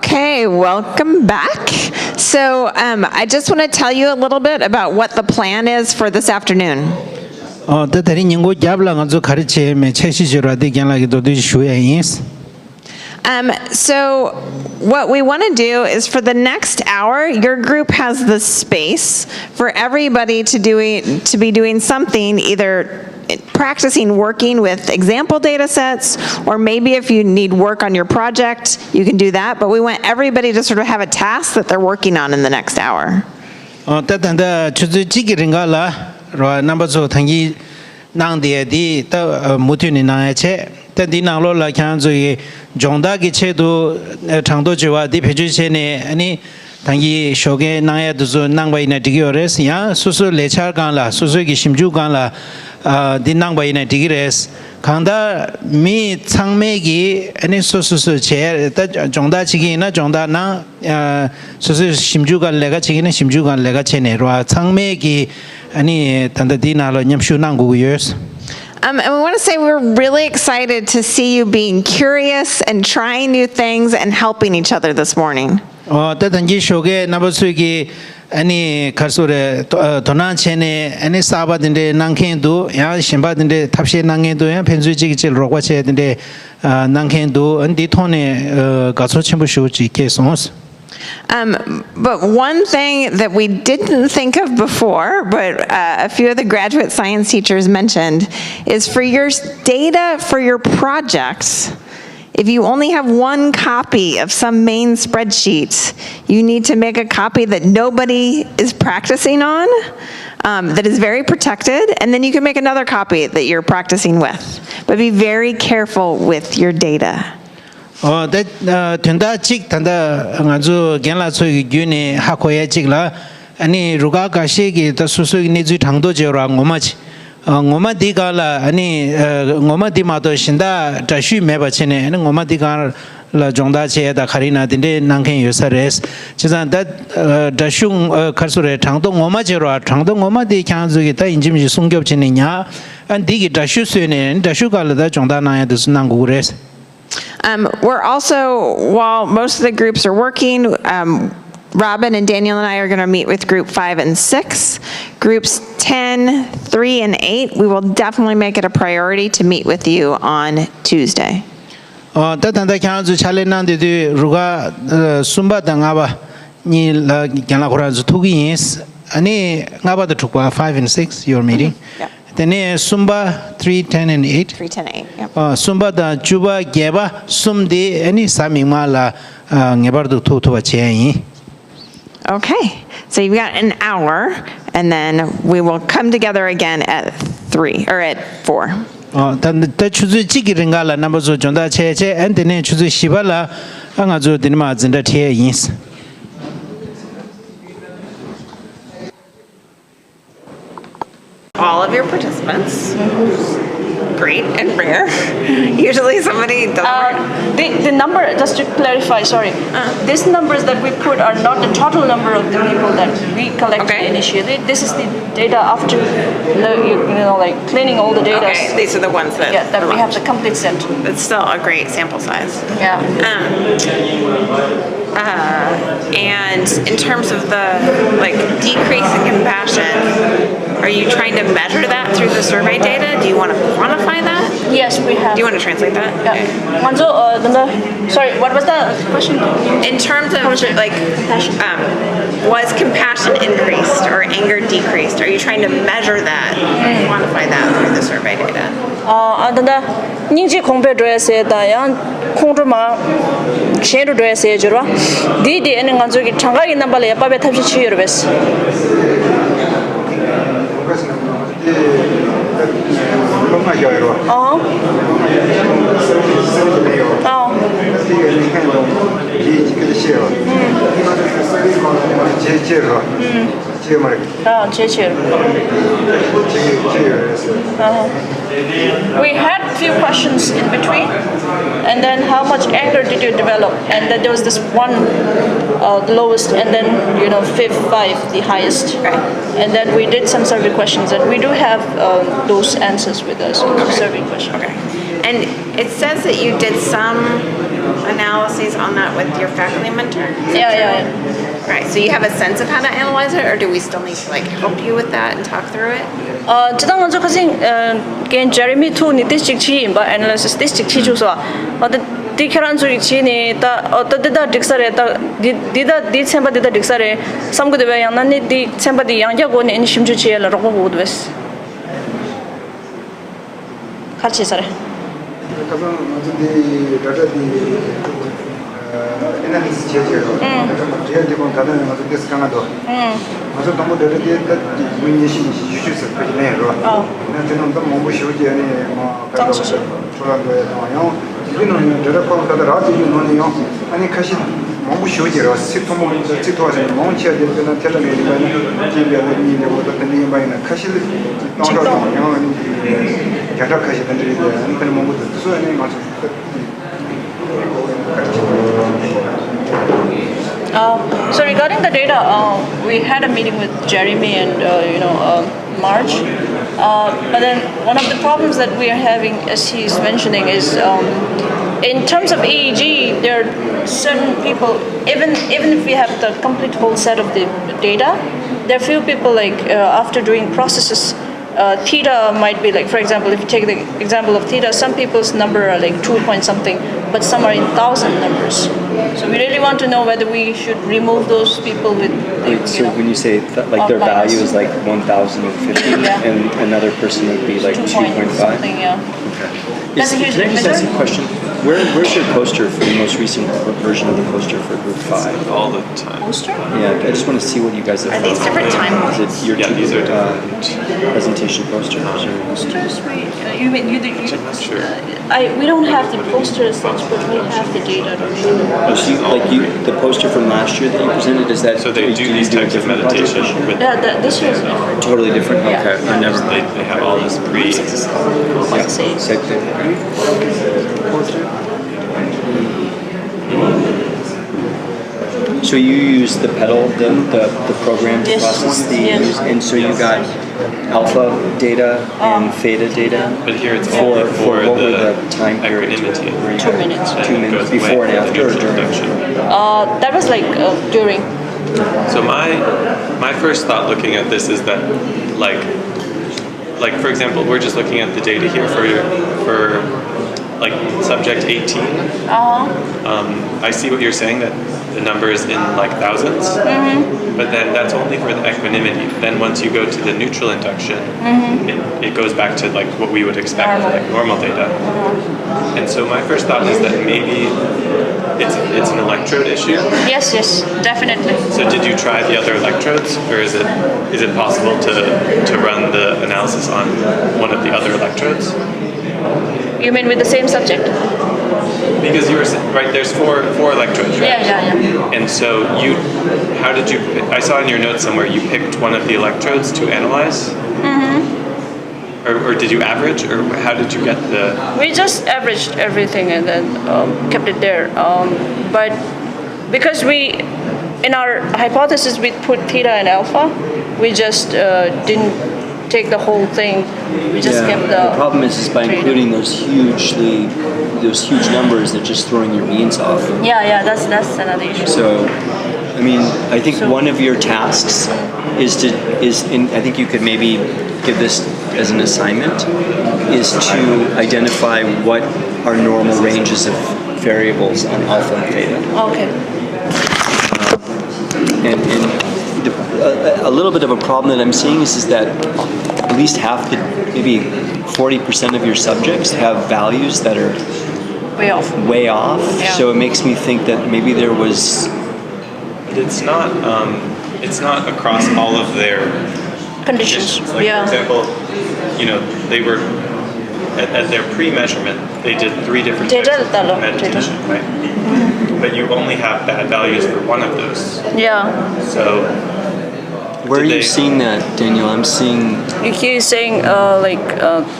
Okay, welcome back. So I just want to tell you a little bit about what the plan is for this afternoon. So what we want to do is for the next hour, your group has the space for everybody to be doing something, either practicing working with example data sets, or maybe if you need work on your project, you can do that. But we want everybody to sort of have a task that they're working on in the next hour. 당기 쇼게 나야도 낭바이나 디기어레스 야 수수 레차간라 수수기 심주간라 딘낭바이나 디기레스 강다 미 창매기 아니 수수수 제 정다지기나 정다나 수수 심주간 내가 지기는 심주간 내가 체내로 창매기 아니 단다디나로 냠슈낭구여스 And we want to say we're really excited to see you being curious and trying new things and helping each other this morning. 단지 쇼게 나버스기 아니 가수레 도난체네 아니 사바든데 난켄도 야 신바든데 탑시에 난켄도 야 펜주지기 로과체든데 난켄도 언디 톤에 가수 첨부 쇼지 계속스. But one thing that we didn't think of before, but a few of the graduate science teachers mentioned, is for your data for your projects, if you only have one copy of some main spreadsheet, you need to make a copy that nobody is practicing on, that is very protected, and then you can make another copy that you're practicing with. But be very careful with your data. 된다 직 단다 아주 견라소의 균이 하고야 직라 아니 루가 가시기 더 수수기 내주 당도제라 ngo마지 ngo마디가라 아니 ngo마디마도 신다 다슈 매바치네 아니 ngo마디가 라 정다체다 카리나딘데 난켄 요사레스 지산다 다슝 카르소레 당도 ngo마제로 당도 ngo마디 캬즈기 다 인짐지 송겹치느냐 안 디기 다슈스네 다슈가르다 정다나야도 난구레스 We're also, while most of the groups are working, Robin and Daniel and I are going to meet with group 5 and 6. Groups 10, 3, and 8, we will definitely make it a priority to meet with you on Tuesday. 따단다 캬즈 찰레난데도 루가 숨바다 nga바 니 갸나고라즈 투기스 아니 nga바도 투과 5 and 6 your meeting. Then Sumba 3, 10, and 8. 3, 10, 8. Yep. Sumba da Juba Geba Sumdi any Samimala Nebardu Tutua Chai. Okay, so you've got an hour, and then we will come together again at 3 or at 4. Then the Chuzu Chikiringala numbers of Jonda Cheche and the name Chuzu Shibala Angazu Dinmaz in the Tiains. All of your participants. Great and rare. Usually somebody doesn't. The number, just to clarify, sorry, these numbers that we put are not the total number of the people that we collected initially. This is the data after, like cleaning all the data. Okay, these are the ones that. Yeah, that we have the complete set. It's still a great sample size. Yeah. And in terms of the decrease in compassion, are you trying to measure that through the survey data? Do you want to quantify that? Yes, we have. Do you want to translate that? Yeah. Okay. Sorry, what was the question? In terms of was compassion increased or anger decreased? Are you trying to measure that, quantify that through the survey data? 닝지 공배 드레스에다 양 콩드마 셰르 드레스에 주로 디디에는 간족이 장가기 남발에 야밥에 탑시 치유를 했어. We had a few questions in between, and then how much anger did you develop? And then there was this one, the lowest, and then 5, the highest. Right. And then we did some survey questions, and we do have those answers with us. Survey questions. Okay. And it says that you did some analyses on that with your faculty mentor? Yeah. Right, so you have a sense of how to analyze it, or do we still need to like help you with that and talk through it? Kita nganzo kasing gen Jeremy tu ni district chi ba analysis district chi chu so. Ota di kharan chu chi ni ta ota da diksare ta di semba di diksare samgu de yang nan ni di semba di yang ja go ni 심 chu chi la ro go do bes. 같이 살아. 가서 어디 다다디 에나리스 제제로 제일 기본 가는 것도 데스 강화도 맞아 너무 다다디 문예심 주주서 그네로 나는 너무 뭐 쉬우지 아니 뭐 저런데 나요 이거는 저렇게 가다 라디오 노니요 아니 가시 너무 쉬우지로 시토하지 몽치야 되는 텔레비전에 TV에 이거 같은 게 많이 가시 나오는 자작하시 분들이 그런 뭐 수행이 맞아 So regarding the data, we had a meeting with Jeremy and March. But then one of the problems that we are having, as he's mentioning, is in terms of EEG, there are certain people. Even if we have the complete whole set of the data, there are few people like after doing processes. Theta might be like, for example, if you take the example of theta, some people's number are like 2 point something, but some are in 1,000 numbers. So we really want to know whether we should remove those people with. So when you say like their value is like 1,050, Yeah. and another person would be like 2.5. something, yeah. That's a huge Can I just ask you a measure. question? Where's your poster for the most recent version of the poster for Group 5? All the time. Poster? Yeah, I just want to see what you guys have Are found. these different timelines? Is it your Yeah, these are different. presentation posters? Or? Posters? You mean you? I'm not sure. We don't have the poster as such, but we have the data. Oh, so the poster from last year that you presented, is that? So they do you these a types of different meditation project? with Yeah, this year's different. Totally different? Yeah. Okay, I've never. they have all this pre. Yeah. Say. So you use the pedal, the program to Yes. process the Yes. news, and so you got alpha data and theta data But here it's for only for what were the the time periods? equanimity. Where you 2 got minutes. And 2 it minutes goes before and away after or the during? introduction. That was like during. So my first thought looking at this is that like for example, we're just looking at the data here for like subject 18. I see what you're saying, that the number is in like thousands, but then that's only for the equanimity. Then once you go to the neutral induction, it goes back to like what we would expect, like normal data. And so my first thought is that maybe it's an electrode issue. Yes, definitely. So did you try the other electrodes, or is it possible to run the analysis on one of the other electrodes? You mean with the same subject? Because you were right. There's four electrodes, right? Yeah. And so how did you? I saw in your notes somewhere you picked one of the electrodes to analyze. Or did you average, or how did you get the? We just averaged everything and then kept it there. But because in our hypothesis, we put theta and alpha, we just didn't take the whole thing. We just kept the problem is by theta. including those huge numbers, they're just throwing your means off. Yeah, that's another issue. So, I mean, I think one of your tasks I think you could maybe give this as an assignment, is to identify what are normal ranges of variables on alpha and theta. Okay. And a little bit of a problem that I'm seeing is that at least half maybe 40% of your subjects have values that are Way off. Yeah. So it makes me think that maybe there was. It's not across all of their Conditions. Like Yeah. for example, they were at their pre-measurement. They did 3 different types of meditation, right? But you only have bad values for one of those. Yeah. So Where are did you they- seeing that, Daniel? I'm seeing. He's saying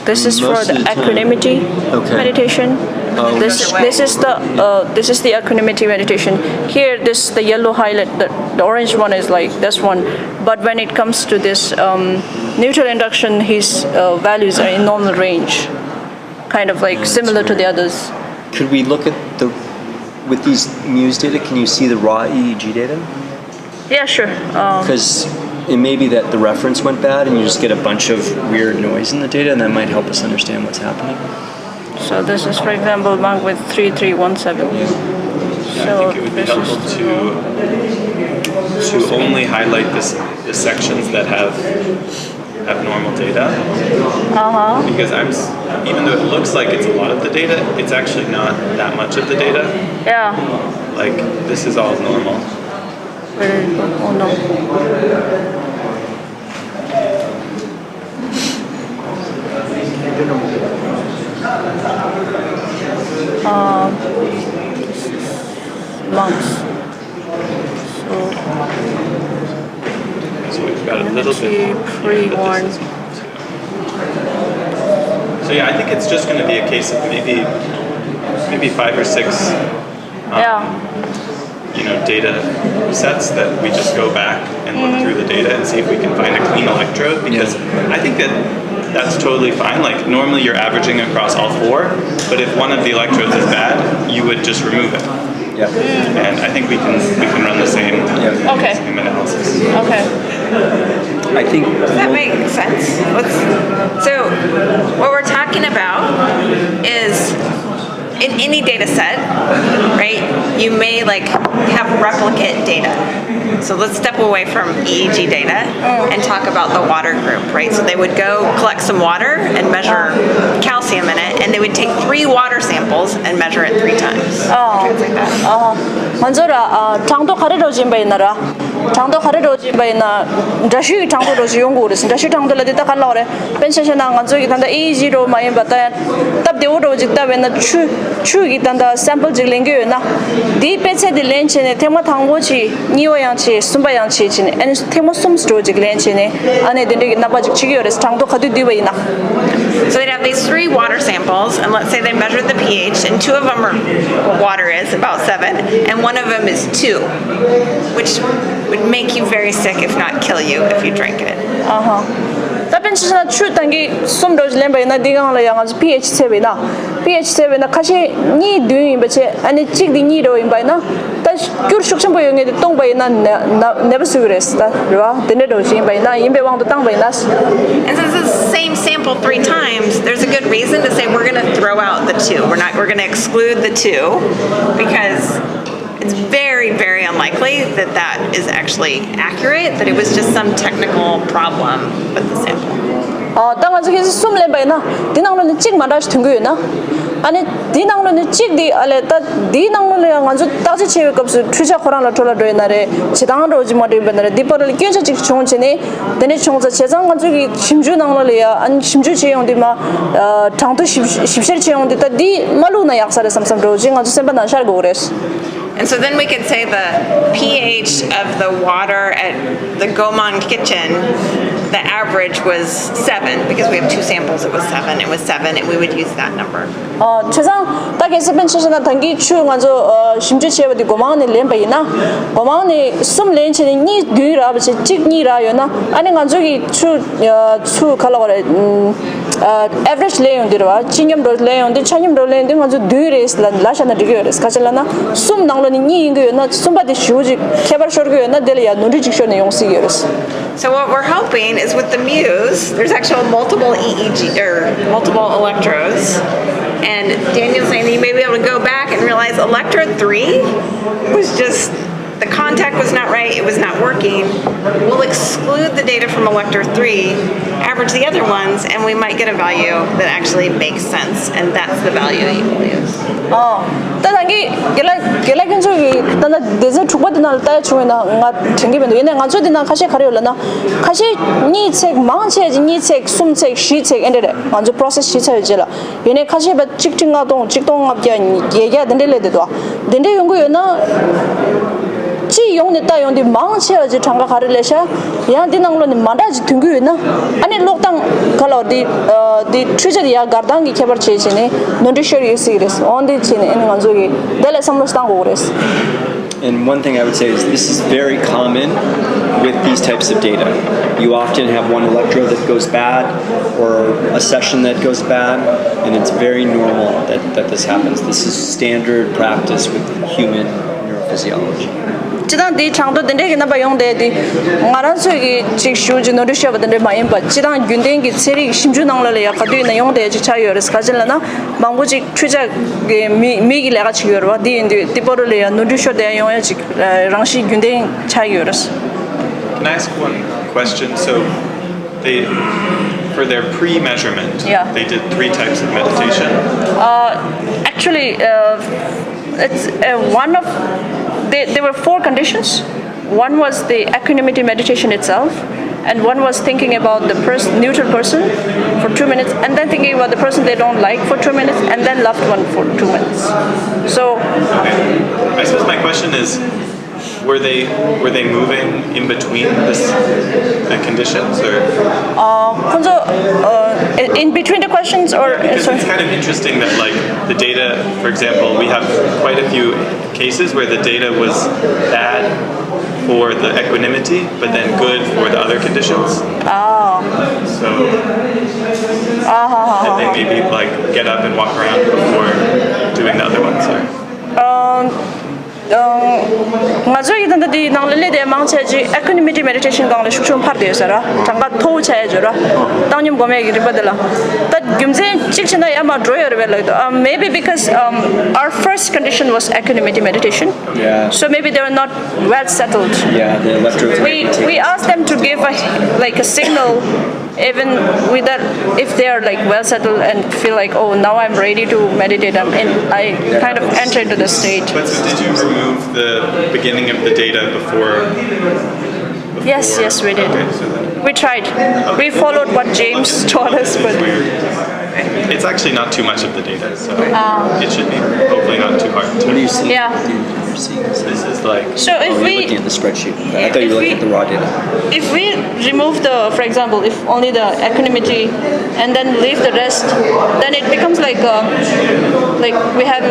this is for Most the of the time. equanimity Okay. meditation. Oh, This is the equanimity meditation. Here, the yellow highlight, the orange one is like this one. But when it comes to this neutral induction, his values are in normal range, kind of like similar to the others. Could we look at with these Muse data, can you see the raw EEG data? Yeah, sure. Because it may be that the reference went bad and you just get a bunch of weird noise in the data, and that might help us understand what's happening. So this is, for example, monk with 3317. Yeah, So I think it would be this helpful is to only highlight the sections that have normal data. Because even though it looks like it's a lot of the data, it's actually not that much of the data. yeah. Like this is all normal. Very good. Oh no. Monks. So we've got a little bit. Pre-warned. So yeah, I think it's just going to be a case of maybe 5 or 6 data sets that we just go back and look through the data and see if we can find a clean electrode, because I think that's totally fine. Like normally you're averaging across all 4, but if one of the electrodes is bad, you would just remove it. Yeah. And I think we can run the same same analysis. Okay. I think That makes sense. So what we're talking about is in any data set, right, you may have replicate data. So let's step away from EEG data and talk about the water group, right? So they would go collect some water and measure calcium in it, and they would take 3 water samples and measure it 3 times. Translate that. 먼저라 장도 가르러진 바이나라 장도 가르러진 바이나 다시 장도로지 연구를 다시 장도를 다 갈라래 펜션나 간저기 단다 이지로 많이 받다 답대오로 직답에나 추기 단다 샘플 질링게나 디 페체디 렌체네 테마 당고치 니오양치 숨바양치 진 엔 테마 숨스토 질렌체네 안에 데리 나바직 치기어레스 장도 가디 디바이나. So they'd have these 3 water samples, and let's say they measured the pH, and 2 of them are water is about 7, and 1 of them is 2, which would make you very sick, if not kill you, if you drank it. 답변치나 추단기 숨도지 렘바이나 디강라 양아지 pH 세베나 pH 세베나 카시 니 뉘인 베체 아니 찍디 니로 인바이나 다 큐르숙션 보용에 동바이나 never serious 다 르와 데네도지 인바이나 인베왕도 땅바이나. And since it's the same sample 3 times, there's a good reason to say we're going to throw out the 2. We're going to exclude the 2 because it's very, very unlikely that is actually accurate, that it was just some technical problem with the sample. 땅아지게서 숨 렘바이나 디낭로는 찍 말아시 둥구요나 아니 디낭로는 찍디 알레다 디낭로는 양아주 따지 체외값을 투자 코란라 돌아도에나레 지당으로 오지 머리 benare 디퍼를 끼쳐 찍 총치니 데네 총자 재정 간주기 심주 낭로리야 안 심주 지용디마 장도 십실 지용디다 디 말루나 약사레 삼삼 로징 아주 셈바나 샤르고 그레스. And so then we could say the pH of the water at the Gomon kitchen, the average was 7, because we have 2 samples, it was 7, and we would use that number. 최상 딱에 스펜치나 단기 추가서 심지 체버디 고마운이 렘바이나 고마운이 숨 렌치니 니 뒤라버지 찍니라요나 아니 간저기 추 칼라거래 average 레온디로와 진염도 레온디 찬염도 레온디 간저 뒤레스란 라샤나 디게레스 가실라나 숨 낭로니 니 인거나 숨바디 슈지 케버 쇼르고나 델이야 노리직션의 용시게레스. So what we're hoping is with the Muse, there's actually multiple EEG or multiple electrodes, and Daniel's saying that you may be able to go back and realize electrode 3 was just, the contact was not right, it was not working. We'll exclude the data from electrode 3, average the other ones, and we might get a value that actually makes sense, and that's the value you will use. 단기 gelagin 저기 단다 데저 축바드나 따 추에나 nga 챙기면도 얘네 nga 저디나 카시 가려려나 카시 니책 망체지 니책 숨책 시책 엔데 먼저 프로세스 시책이라 얘네 카시 바 직ting가동 직동합게 얘기야 된데래도 된데 연구요나 지 용네 따 용디 망체지 장가 가려래샤 야 디낭로니 마다지 둥구요나 아니 록당 칼로디 디 트리저리아 가르당기 케버체지네 노디셔리 시리스 온디 치네 엔 간조기 델레 삼로스당 고레스. And one thing I would say is this is very common with these types of data. You often have one electrode that goes bad or a session that goes bad, and it's very normal that this happens. This is standard practice with human neurophysiology. 지당 디 장도 된데 나 바용데 디 마란서기 직슈지 노르셔 버던데 마임 바 지당 균댕기 세리 심주낭라래 약가도 나 용데 지 차요르스 가질라나 망고지 추자 미기 내가 치요르와 디 인디 디버르래 노르셔 대 용에 지 랑시 균댕 차요르스. Can I ask one question? So, they, for their pre-measurement, Yeah. they did 3 types of meditation. Actually, it's one of there were 4 conditions. One was the equanimity meditation itself, and one was thinking about the neutral person for 2 minutes, and then thinking about the person they don't like for 2 minutes, and then loved one for 2 minutes. So, I suppose my question is, were they moving in between the conditions, or 먼저 in between the questions or because sorry. it's kind of interesting that like the data, for example, we have quite a few cases where the data was bad for the equanimity, but then good for the other conditions. So that they maybe like get up and walk around before doing the other ones. Or ngazo idanda di nang le de mang che ji equanimity meditation gang le shu shum par de sara tanga tho che jora tangnyum gome gi badala ta gyumje chikchina yama drawer well maybe because our first condition was equanimity meditation. Yeah. So maybe they were not well settled. Yeah, the electrodes. We asked them to give a signal even with that if they are like well settled and feel like, oh, now I'm ready to meditate, I kind of enter into the state. But so did you remove the beginning of the data before? Yes, we did. Okay, so then We tried. We followed what James taught us, but weird. It's actually not too much of the data, so it should be hopefully not too hard to. What do you see? Yeah. You're seeing this. This is like So if You're we looking at the spreadsheet. I thought you were looking at the raw data. if we remove for example, if only the equanimity and then leave the rest, then it becomes like we have,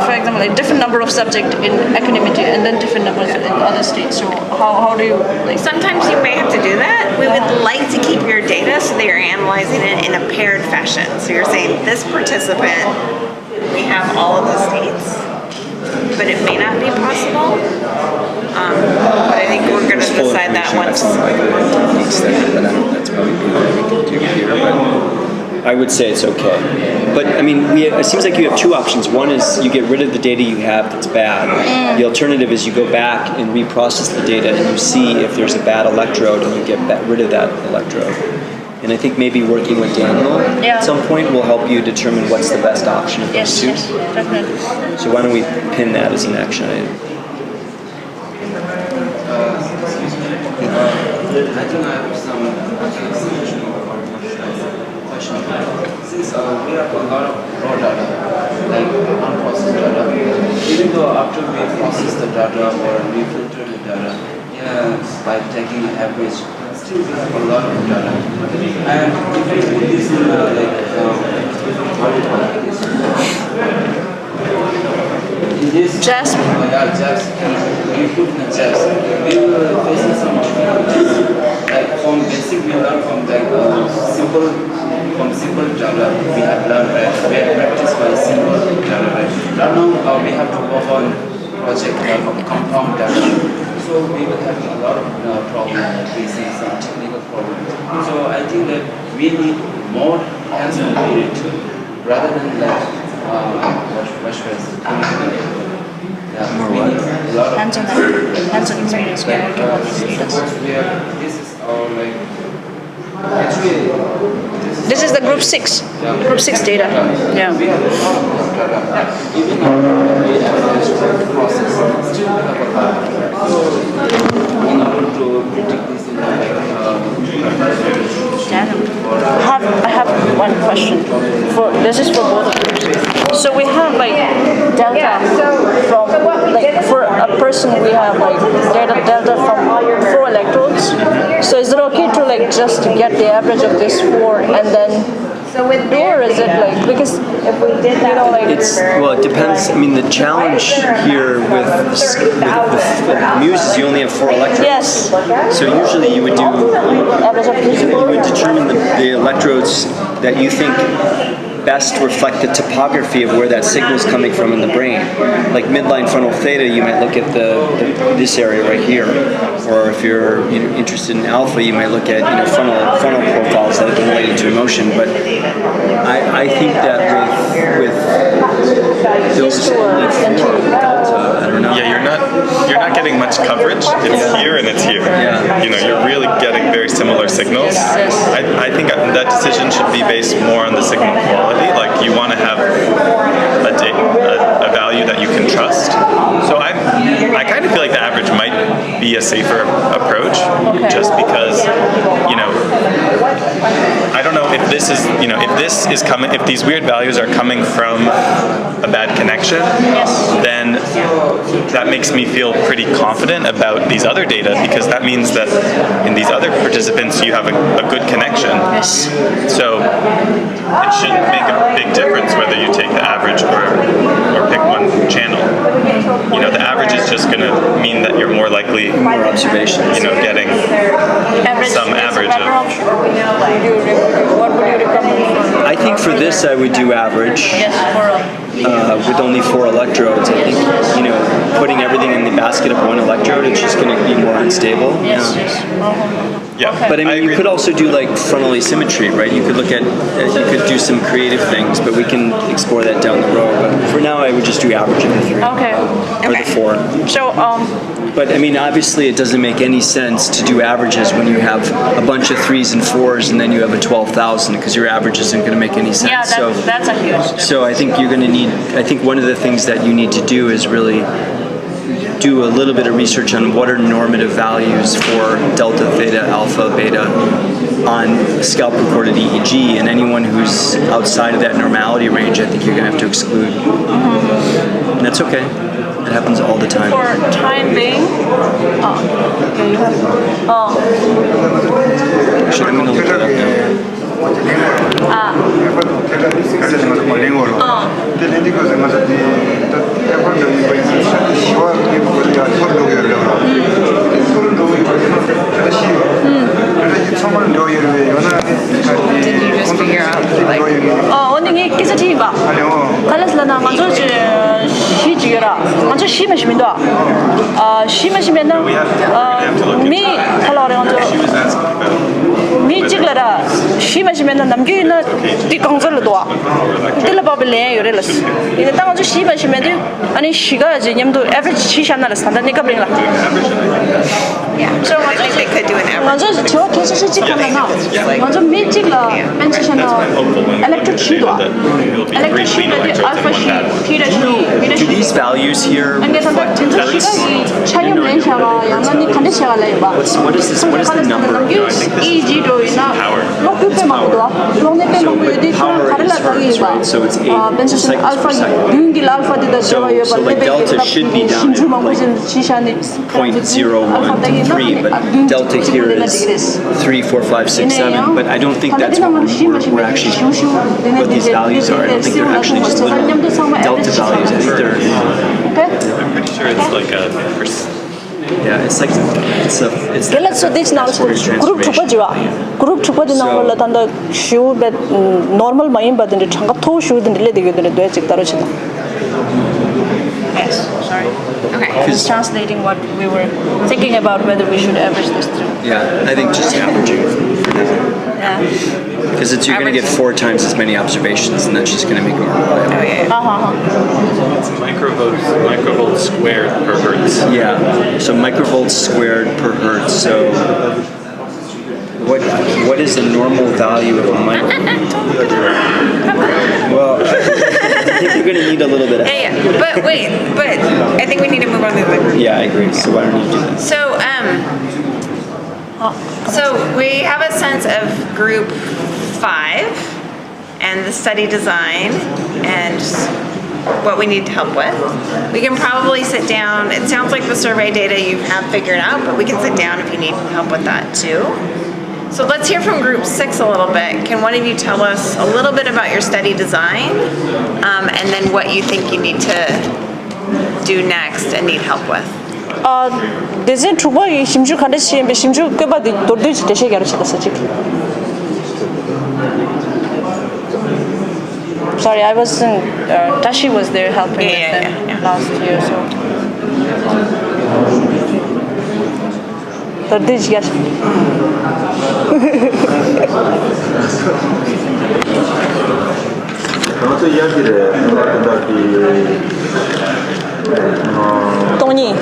for example, a different number of subject in equanimity and then different numbers in other states. So how do you like? Sometimes you may have to do that. We would like to keep your data so that you're analyzing it in a paired fashion. So you're saying this participant, we have all of the states, but it may not be possible. But I think we're going to Full decide that information, once. that's not like each segment, but that's probably what we can do here. But I would say it's okay. But I mean, it seems like you have 2 options. One is you get rid of the data you have that's bad. The alternative is you go back and reprocess the data and you see if there's a bad electrode and you get rid of that electrode. And I think maybe working with Daniel at some point will help you determine what's the best option of those two. Yes, definitely. So why don't we pin that as an action item? I think I have some question. Since we have a lot of raw data, like unprocessed data, even though after we process the data or we filter the data, by taking an average, still we have a lot of data. And if we put this in what do you call this? In this Jasp. Jasp, we put in the Jasp, we will face some difficulties. Like from basic, we learn from simple data. We have learned we have practiced by simple data. Right now we have to work on project compound data. So we will have a lot of problems facing some technical problems. So I think that we need more hands-on period rather than like More what? Hands-on experience where we can all these data. This is our like actually This is the group 6. Group 6 data. Yeah. we have a lot of data. Even though we have a process, still we have a lot. So in order to predict this in I have one question. This is for both of you. So we have like delta from like for a person we have like delta from 4 electrodes. So is it okay to like just get the average of this 4 and then So with Or is it like, because if we did that, like Well, it depends. I mean, the challenge here with Muse is you only have 4 electrodes. yes, So usually you would determine the electrodes that you think best reflect the topography of where that signal is coming from in the brain. Like midline frontal theta, you might look at this area right here, or if you're interested in alpha, you might look at frontal profiles that have been related to emotion. But I think that with those only 4 delta, I don't know. Yeah, you're not getting much coverage. It's here and it's here. Yeah. You're really getting very similar signals. I think that decision should be based more on the signal quality. Like you want to have a value that you can trust. So I kind of feel like the average might be a safer approach, just because I don't know if this is coming, if these weird values are coming from a bad connection, then that makes me feel pretty confident about these other data, because that means that in these other participants you have a good connection. yes. So it shouldn't make a big difference whether you take the average or pick one channel. The average is just going to mean that you're more likely, More observations. getting some average Better of. option. What would you recommend? I think for this I would do average. Yes, With only 4 electrodes. I think putting everything in the basket of 1 electrode, it's just going to be more unstable. yes. Yeah, But I mean, you agree. could also do like frontal asymmetry, right? You could look at, you could do some creative things, but we can explore that down the road. But for now, I would just do average of the 3 Okay. or the 4. So But I mean, obviously, it doesn't make any sense to do averages when you have a bunch of 3s and 4s, and then you have a 12,000, because your average isn't going to make any sense. yeah, that's a huge difference. So I think you're going to need. I think one of the things that you need to do is really do a little bit of research on what are normative values for delta, theta, alpha, beta on scalp recorded EEG, and anyone who's outside of that normality range, I think you're going to have to exclude. And that's okay. It happens all the time. For time being, okay, you have. Actually, I'm going to look that up now. did you just figure out like 언니 기사 티가. 갈라슬라나 먼저 시지라. 먼저 시면시면도. 시면시면은 미 컬러를 먼저 She was asking about 미 찍라라. 시면시면은 남기는 뒤강절도 와. 딜라바벨레 요래라스. 이제 딱 먼저 시면시면도 아니 시가 이제 냠도 에버리지 시샤나라 산다니까 브링라. yeah. So I think they could do an average. 먼저 저 계속 찍하면은 먼저 미 찍라. 벤치셔너 엘렉트릭 시도. 엘렉트릭 시도 알파 시, 티라 시, 비타 Do 시. these values here 근데 선택 진짜 시각이 차용 렌샤가 양반이 간대시가 레이바. what is this? What is the number? 이지로이나 로크페 막도와 로네페 막도디 카를라 타기바. So it's 8 벤치션 cycles 알파 per second. 융길 알파 디다 저와요 So like delta should be down at like 시샤니 0.013, but delta here is 3, 4, 5, 6, 7. But I don't think that's what we're actually what these values are. I don't think they're actually just little delta values. I think they're I'm pretty sure it's like a yeah. It's like it's 갤럭시 디스 나오서 그룹 축보지와 그룹 축보지 나올라 단다 슈베 노멀 마인 받는데 장갑 토 슈든 릴레 되거든요. 뇌 찍다로 치다. Yes, sorry. Okay. I was translating what we were thinking about whether we should average this through. yeah. I think just averaging Yeah. because you're going to get 4 times as many observations, and that's just going to make it more reliable. Oh, yeah. it's microvolts squared per hertz. Yeah, so microvolts squared per hertz. So what is the normal value of a Well, I think you're going to need a little bit of. Yeah, yeah. But wait, but I think we need to move on to the. Yeah, I agree. So why don't you do that? So we have a sense of group 5 and the study design and what we need help with. We can probably sit down. It sounds like the survey data you have figured out, but we can sit down if you need help with that too. So let's hear from group 6 a little bit. Can one of you tell us a little bit about your study design and then what you think you need to do next and need help with? 디자인 투바이 심주 간다시 심주 꽤바디 돌듯이 대시 가르치다서 지금. Sorry, I wasn't. Tashi was there helping with them last year, so. 돌듯이 가시. 그래서 이야기를 동이.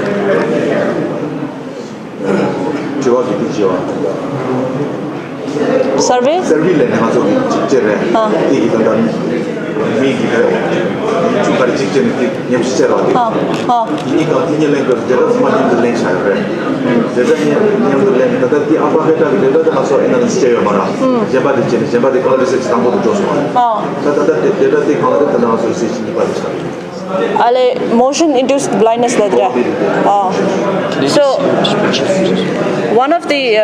지와 기지와 Survey? 서비스를 해서 직제를 이게 된다. 미기가 주가리 직제는 님 실제로 이니까 디니랭크 제가 스마트인들 랭 사용해. 제가 님들 랭 다들 아파베다 데이터 가서 에너지 실제로 말아. 제바디 제는 제바디 콜리스 담보도 줘서. 다들 데이터 콜리스 담아서 시스템이 받쳐. Ale motion induced blindness ladra. So one of the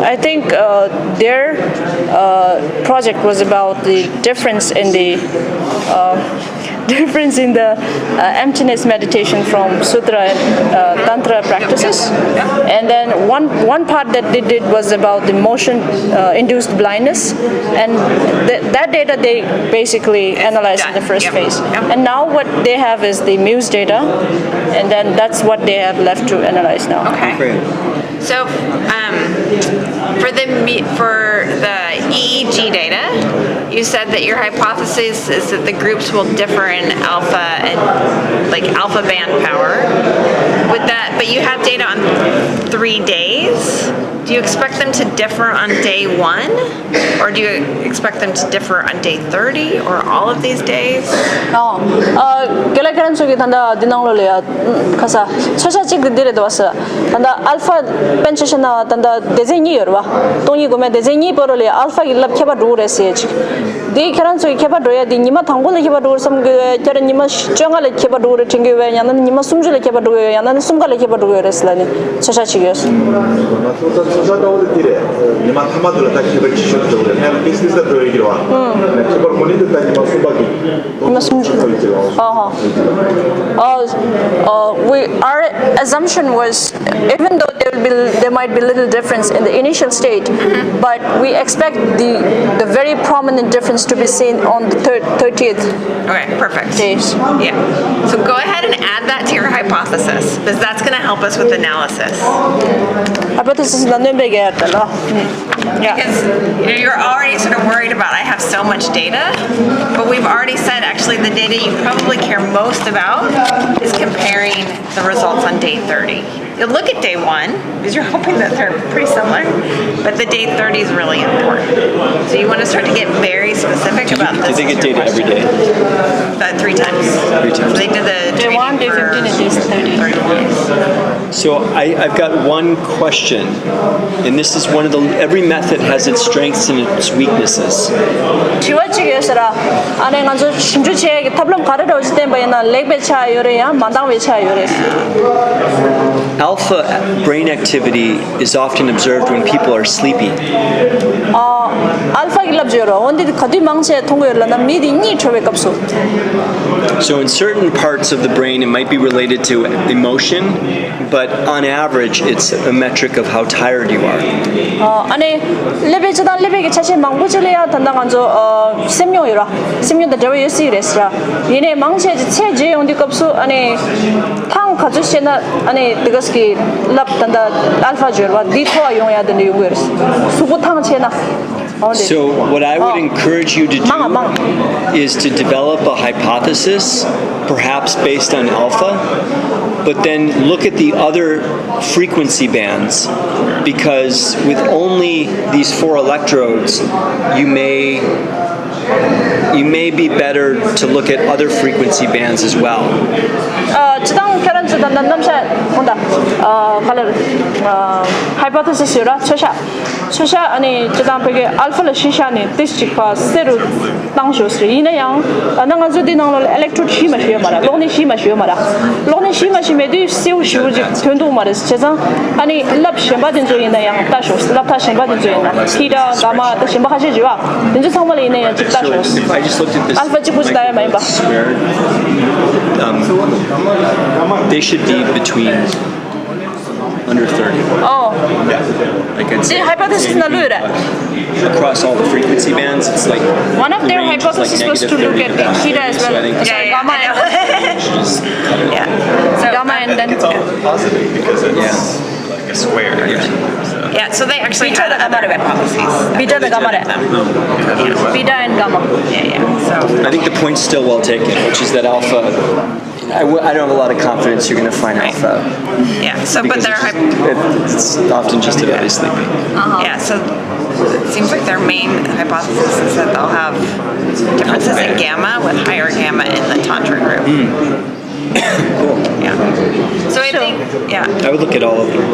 I think their project was about the difference in the emptiness meditation from sutra and tantra practices, and then one part that they did was about the motion induced blindness, and that data they basically analyzed in the first phase, and now what they have is the Muse data, and then that's what they have left to analyze now. Okay. Great. So for the EEG data, you said that your hypothesis is that the groups will differ in alpha and like alpha band power. With that, but you have data on 3 days. Do you expect them to differ on day 1, or do you expect them to differ on day 30, or all of these days? Kailangan sugi tanda dinang lolea kasa chacha chik dire dosa tanda alpha pension na tanda design year wa tongi go me design year porole alpha ilab kheba dure se di kailangan sugi kheba doya di nima thangol kheba dur sam ge kailan nima changa le kheba dur tingi we yana nima sumju le kheba dur yana sumga le kheba dur reslani chacha chik yes 소자가 오르기래 니만 타마들 다 기획 지시도 그래 그냥 비즈니스 더 얘기로 와 그걸 모니터까지 막 수박이 our assumption was even though there might be little difference in the initial state, but we expect the very prominent difference to be seen on the 30th Okay, perfect. days. Yeah. So go ahead and add that to your hypothesis, because that's going to help us with analysis. Hypothesis na nembege atala. Yeah. Because you're already sort of worried about, I have so much data, but we've already said actually the data you probably care most about is comparing the results on day 30. You'll look at day 1 because you're hoping that they're pretty similar, but the day 30 is really important. So you want to start to get very specific about this. Do they get data every day? 3 times. 3 times. They did the Day 1, day 15, and day 30. So I've got one question, and this is one of every method has its strengths and its weaknesses. 지와치게서라 안에 간저 심주체 탑럼 가르러 올 때 뭐나 렉베차 요래야 만당베차 요래. Alpha brain activity is often observed when people are sleepy. 알파 길랍지요라 원디 거디 망체 통고열라나 미디 니 트웨kap소. So in certain parts of the brain it might be related to emotion, but on average it's a metric of how tired you are. 안에 레베지단 레베게 차시 망부질이야 단당 간저 semyo이라. semyo다 저we 예시레스라. 얘네 망체지 체제 온디 kap소 안에 탕 가주시나 안에 드거스키 랍 단다 알파 저와 디토아 용해야 되는 용거스. 수부탕 체나. So what I would encourage you to do is to develop a hypothesis, perhaps based on alpha, but then look at the other frequency bands, because with only these 4 electrodes, you may be better to look at other frequency bands as well. 지당 결혼 그래서 남자 본다. 칼을 hypothesis라 최샤 아니 저당 베게 알파를 시샤니 디스트릭과 세로 당쇼스 이내양 나가 저디는 electrode 시마 쉬어 말아 로니 시마 쉬어 말아 로니 시마 시메도 세우 쉬우지 변도 말아서 제가 아니 랍 셴바든 조이내양 다쇼스 랍타 셴바든 조이나 티라 가마 셴바 하시지와 이제 상말에 이내양 다쇼스 If I just looked at this, 알파 찍고 있다야 많이 봐 squared, they should be between under 30. Like I'd say, hypothesis나 루래 across all the frequency bands, it's like One of the their range is like hypotheses was to look at the theta as well. So I think Gamma and gamma and then It's all positive because it's like a square. Yeah, so they actually had other hypotheses. beta and gamma. Beta and gamma. So, I think the point's still well taken, which is that alpha. I don't have a lot of confidence you're going to find alpha. yeah, so, but because their, it's often just a very sleepy. yeah, so it seems like their main hypothesis is that they'll have differences in gamma with higher gamma in the Tantra group. Yeah. So I think, yeah. I would look at all of them.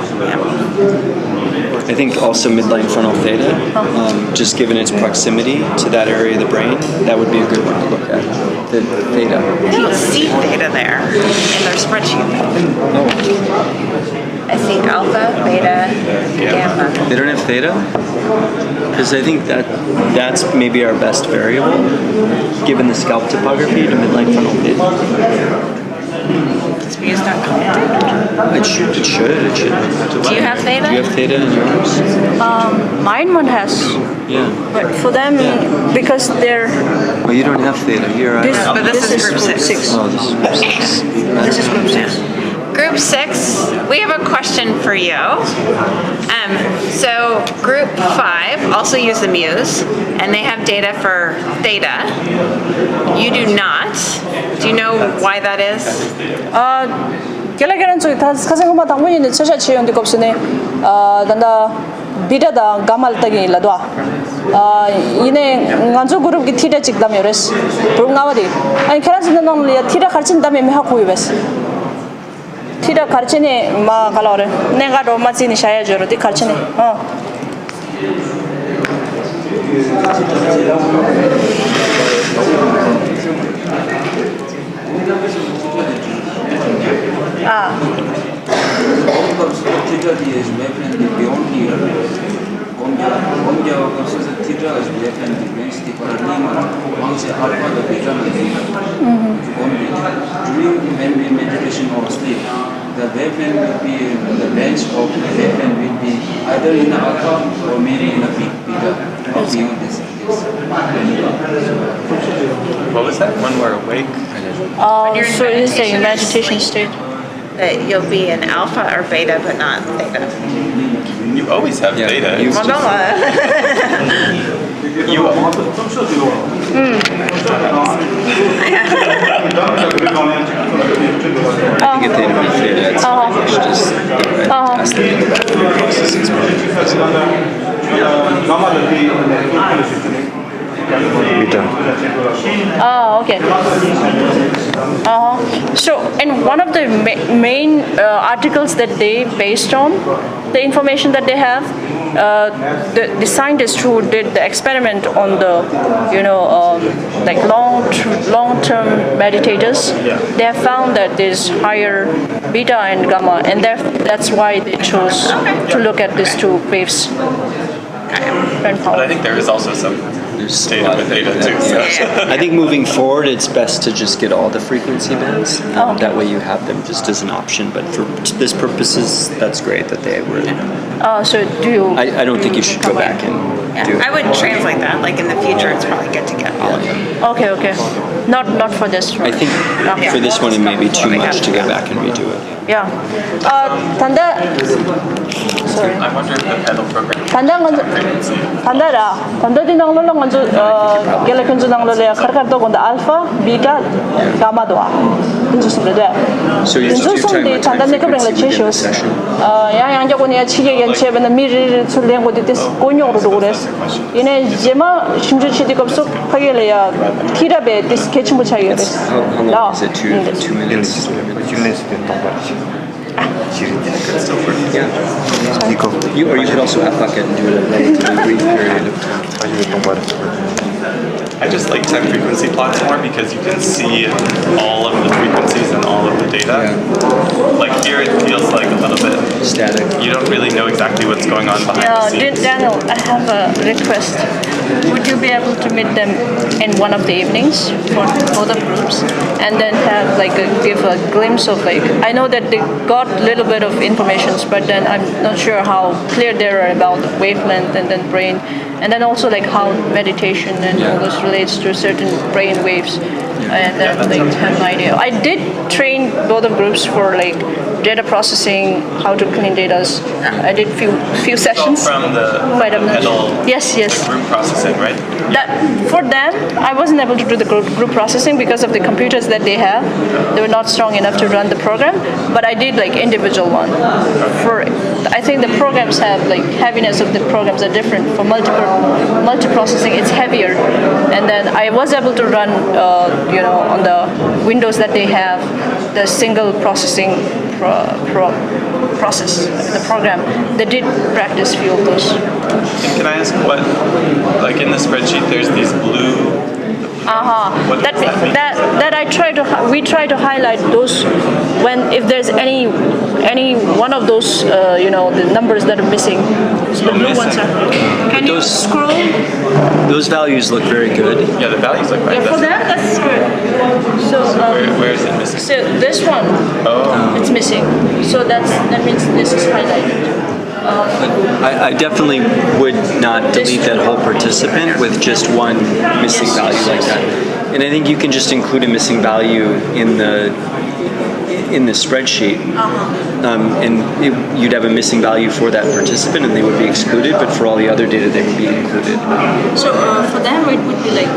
I think also midline frontal theta, just given its proximity to that area of the brain, that would be a good one to look at. The theta. I don't see theta there in their spreadsheet. I see alpha, beta, gamma. They don't have theta? Because I think that's maybe our best variable, given the scalp topography to midline frontal theta. It's because not connected. It should. Do you have theta? Do you have theta in yours? Mine one has, Yeah. but for them because they're Well, you don't have theta. Here I this. have. But this is group six. Oh, this is group 6. This is group 6. Group 6, we have a question for you. So group 5 also use the Muse, and they have data for theta. You do not. Do you know why that is? 결례게는 저기 다 가생마 당분이는 최샤 지연디 겁시네. 단다 비다다 가말 따기 일라도아. 이네 간조 그룹 기 티레 찍다며 그랬어. 불나와디. 아니 캐라스는 놈리야 티레 가르친 다음에 하고 이베스. 티레 가르치니 마 갈아래. 내가 로마치니 샤야 저러디 가르치니. Theta is wavelength beyond here. Omja versus theta is wavelength density for a lemur. Once alpha the beta during when we meditation or sleep, the wavelength will be the range of the wavelength will be either in alpha or maybe in a beta or beyond this. What was that? When we're awake? So it is a meditation state. That you'll be in alpha or beta, but not theta. You always have data. you- Well, no, You I think if they don't have theta, it's fine. You should just ask them to go back through the processes. Okay. So, in one of the main articles that they based on, the information that they have, the scientists who did the experiment on the, like long-term meditators, they have found that there's higher beta and gamma, and that's why they chose to look at these two waves. But I think there is also some There's a data lot with of data data. too. So. I think moving forward, it's best to just get all the frequency bands. That way you have them just as an option. But for this purposes, that's great that they were. So do you? I don't think you should go back and do it. I would translate that. Like in the future, it's probably good to get all of them. Okay. Not for this one. I think for this one, it may be too much to go back and redo it. Yeah. 단다 sorry. I wonder if the pedal program Tandang nganju tandara tandadi nanglolo nganju gela kunju nanglolo ya karkar do gonda alpha beta gamma do kunju sumre de So you're kunju talking sumde about tandang ne time kabring la frequency within the cheshos session. ya yang jago ne chige yen chebe na mir chulen go dites konyo ro do gores ine jema shimju chidi kopso khagele ya tirabe dis ketchmu chayores How long is it? 2 minutes? Yeah. Or you could also have bucket and do it at a relatively brief period of time. I just like time frequency plots more because you can see all of the frequencies and all of the data. Like here it feels like a little bit Static. you don't really know exactly what's going on behind the scenes. Daniel, I have a request. Would you be able to meet them in one of the evenings for both of groups, and then have like give a glimpse of like I know that they got a little bit of information, but then I'm not sure how clear they are about wavelength and then brain, and then also like how meditation and all this relates to certain brain waves, and then like have an idea. I did train both of groups for like data processing, how to clean data. I did few sessions. From the Might have pedal yes. group processing, right? That for them, I wasn't able to do the group processing because of the computers that they have. They were not strong enough to run the program. But I did like individual one. For I think the programs have like heaviness of the programs are different. For multi-processing, it's heavier. And then I was able to run, on the Windows that they have, the single processing process, the program. They did practice few of those. And can I ask what, like in the spreadsheet, there's these blue. What does that mean? We try to highlight those when if there's any one of those the numbers that are missing. So the blue ones are. Can you those- scroll? Those values look very good. Yeah, the values look right. Yeah, for them that's good. So Where is it missing? so this one it's missing. So that means this is highlighted. I definitely would not delete that whole participant with just one missing value like that. And I think you can just include a missing value in the spreadsheet, and you'd have a missing value for that participant, and they would be excluded. But for all the other data, they would be included. So for them, it would be like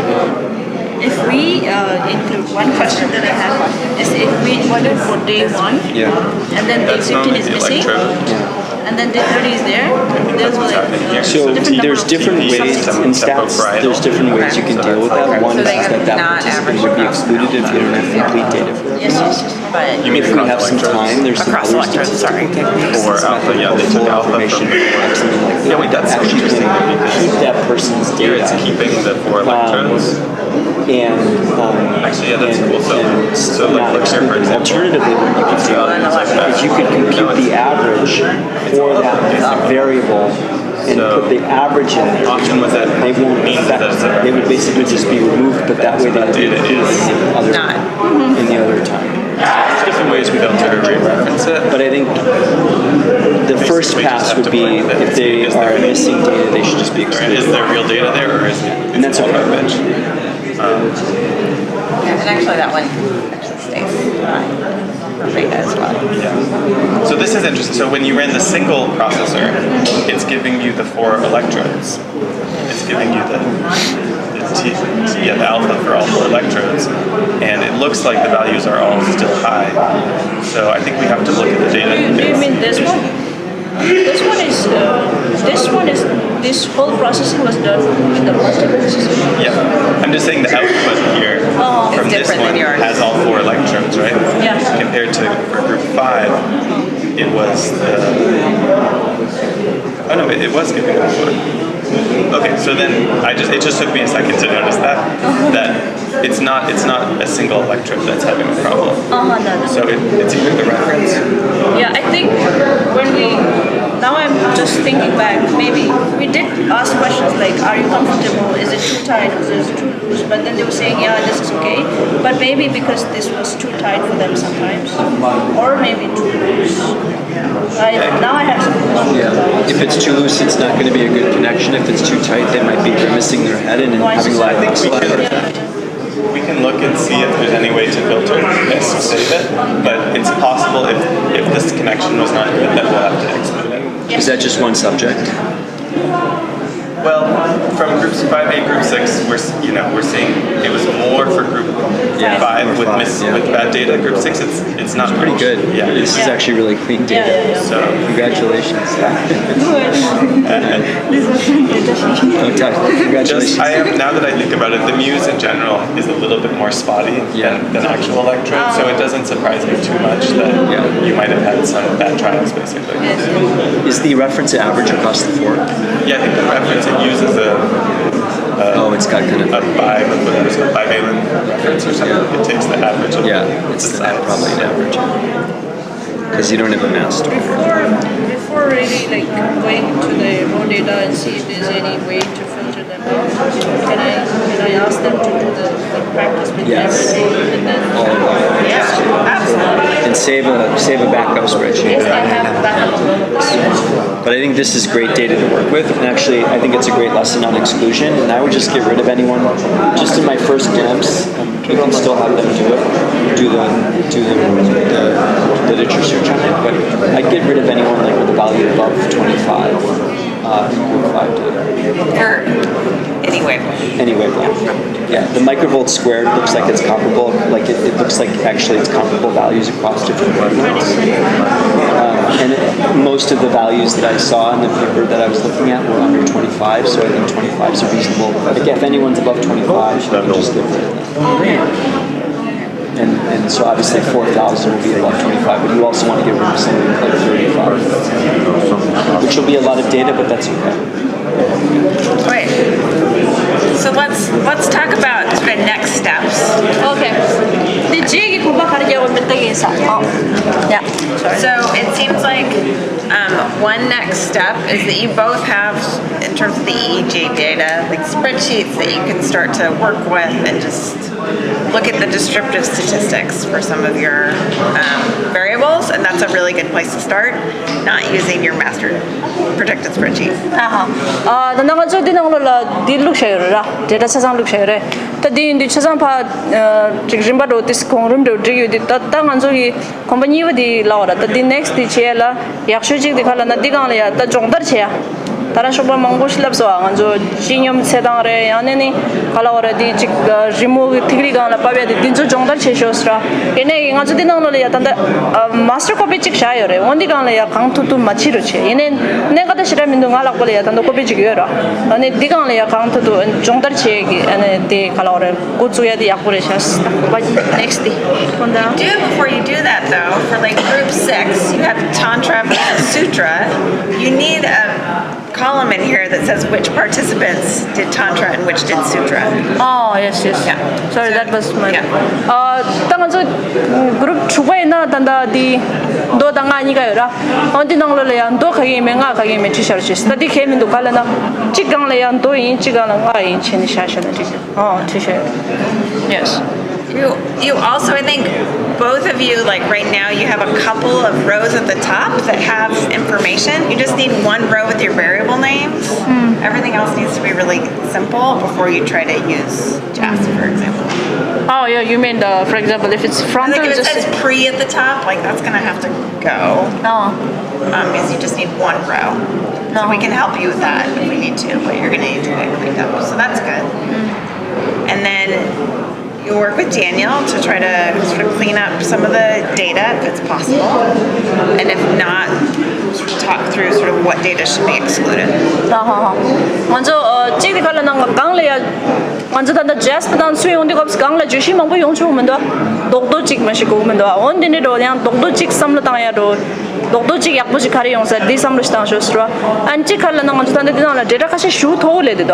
if we include one question that I have is if we wanted for day 1, Yeah. and then day That's 15 normally is the missing, electrode. and then day 30 is there. There's what's like happening here. So different there's number of different TPs, ways some in stats. varietal. There's different ways you can deal with that. One So is they that not participant would be excluded if you don't have complete data for it. Yes. But You mean If we have some electrodes? time, there's some Across other electrodes, sorry. statistical techniques. Or alpha, yeah, they took Full alpha from information before. or something like that. Yeah, wait, that's so Actually interesting can because keep that person's Here it's data. keeping the 4 electrodes. And Actually, yeah, that's and- cool. So and like not look here, for exclude. example. Alternatively, what you could do is you could compute the average for that variable and So, put the average in it. Often what that They won't means affect, that it's a they would basically just be removed, but that way they would be Data included is in the other time. There's different ways we filter or reference it. But I think the first Basically, just pass have would to be find that if they is are there any- missing data, they should just be Is excluded. there real data there, or is it? And that's all okay. garbage? and actually that one actually stays for beta as well. Yeah. So this is interesting. So when you ran the single processor, it's giving you the 4 electrodes. It's giving you the alpha for all 4 electrodes, and it looks like the values are all still high. So I think we have to look at the data. Do you mean this one? This whole processing was done with the multiprocessor. Yeah, I'm just saying the output here from It's this different than one yours. has all 4 electrodes, right? Yeah. Compared to for group 5, it was oh no, it was giving all 4. Okay, so then it just took me a second to notice that it's not a single electrode that's having a problem. No. So it's either the reference. Yeah, I think now I'm just thinking back, maybe we did ask questions like, are you comfortable? Is it too tight? Is it too loose? But then they were saying, yeah, this is okay. But maybe because this was too tight for them sometimes, or maybe too loose. Now I have some questions. Yeah. If it's too loose, it's not going to be a good connection. If it's too tight, they might be grimacing their head and having I live think we can look and see if there's any way to filter this to save it, but it's possible if this connection was not good that we'll have to exclude it. Is that just one subject? Well, from groups 5A, group 6, we're seeing it was more for group 5 with bad data. Group 6, it's not Pretty good. Yeah, This is actually really clean data. So Congratulations. Congratulations. now that I think about it, the Muse in general is a little bit more spotty than actual electrode, so it doesn't surprise me too much that you might have had some bad trials, basically. Is the reference average across the 4? Yeah, I think the reference it uses It's got kind of a bivalent reference or something. It takes the average of it's the size. probably an average because you don't have a mass store. Before really like going to the raw data and see if there's any way to filter them out, can I ask them to do the practice with Yes. everything and then All of that. Yeah, absolutely. And save a backup spreadsheet. yes, I have backup of all of this. But I think this is great data to work with, and actually I think it's a great lesson on exclusion, and I would just get rid of anyone, just in my first glimpse, you can still have them do the literature search on it, but I'd get rid of anyone like with a value above 25 in group 5 data. Or any wavelength. Any wavelength. Yeah, the microvolt squared looks like it's comparable, like it looks like actually it's comparable values across different wavelengths. And most of the values that I saw in the paper that I was looking at were under 25, so I think 25 is a reasonable. Like if anyone's above 25, you can just get rid of them. And so obviously 4,000 will be above 25, but you also want to get rid of something like 35, which will be a lot of data, but that's okay. Right. So let's talk about the next steps. Okay. The jig yeah. So it seems like one next step is that you both have, in terms of the EEG data, like spreadsheets that you can start to work with and just look at the descriptive statistics for some of your variables, and that's a really good place to start, not using your master predicted spreadsheet. 나가 저 디나올라 딜룩셔라 데이터 차상 룩셔래 따디 인디 차상 파 지금 바로 디스 공룸도 지기 따땅 안저기 컴퍼니와디 라오라 따디 넥스트 디체라 약수직 디칼라나 디강래야 따 종더체야 다른 쇼바 망고실랍서 안저 지념 세당래 안에니 칼라오라 디 직 리무브 티그리강라 파베디 딘조 종더체쇼스라 얘네 인가저 디나올라 따다 마스터 코피 직 샤요래 원디강래야 강투투 마치르체 얘네 내가 다시라면 응알락 벌이야 단도 코피 지겨라 아니 디강래야 강투투 종더체기 안에 디 칼라오라 고츠야디 약보레샤스 next Before you do that though, for like group 6, you have Tantra versus Sutra. You need a column in here that says which participants did Tantra and which did Sutra. Oh, yes. Yeah. Sorry, that was my. Yeah. 당연히 group 추가이나 단다 디 도당아니가요라. 언디 나올래야 도 가게 맹아 가게 메치셔지. 스타디 케민도 갈라나 지강래야 도인 지강랑 아이 친 샤샤나 지. 티셔. Yes. You also, I think, both of you, like right now, you have a couple of rows at the top that have information. You just need one row with your variable names. Everything else needs to be really simple before you try to use JAS, for example. Oh, yeah, you mean for example, if it's I front think or if it just. says pre at the top, like that's going to have to go. No. Because you just need one row. So we can help you with that if we need to, but you're going to need to get cleaned up. So that's good. And then you work with Daniel to try to sort of clean up some of the data if it's possible. And if not, sort of talk through sort of what data should be excluded. 먼저 찌리 갈라난 거 강래야 먼저 단다 제스프단 수용 온디가 없어 강래 주시 망부 용초 오면 돼 독도 찍만 시고 오면 돼 온디네로 그냥 독도 찍 삼로 당야로 독도 찍 약부지 가리 용사 디 삼로 스탄 쇼스로 안찌 갈라난 먼저 단다 디나라 데이터 카시 슈 토울레도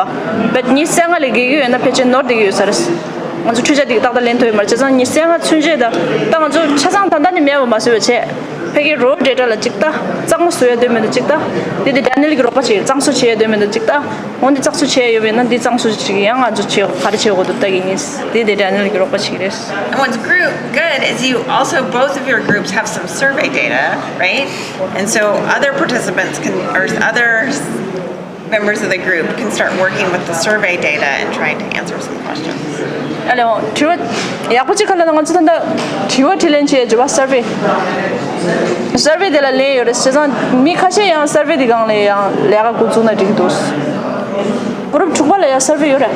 but 니 생활에 기규에나 페이지 노드 유서스 먼저 추제디 딱다 렌토에 말자서 니 생활 춘제다 땅은 좀 차상 단단히 매워 마셔체 페기 로 데이터를 찍다 짱 수여 되면 찍다 디디 다니엘 그룹 같이 짱 수치에 되면 찍다 언제 짱 수치에 되면 디 짱 수치 양 아주 지역 가르치고도 딱이니스 디디 다니엘 그룹 같이 그랬어. And what's good is you also, both of your groups have some survey data, right? And so other participants can, or other members of the group can start working with the survey data and trying to answer some questions. Alors, tu vois, et après tu connais dans tu vois, tu l'as tu vas survey. Survey de la lei, le saison, mi caché un survey de gang les gars qui sont dans les dos. Group tu vois les survey yora,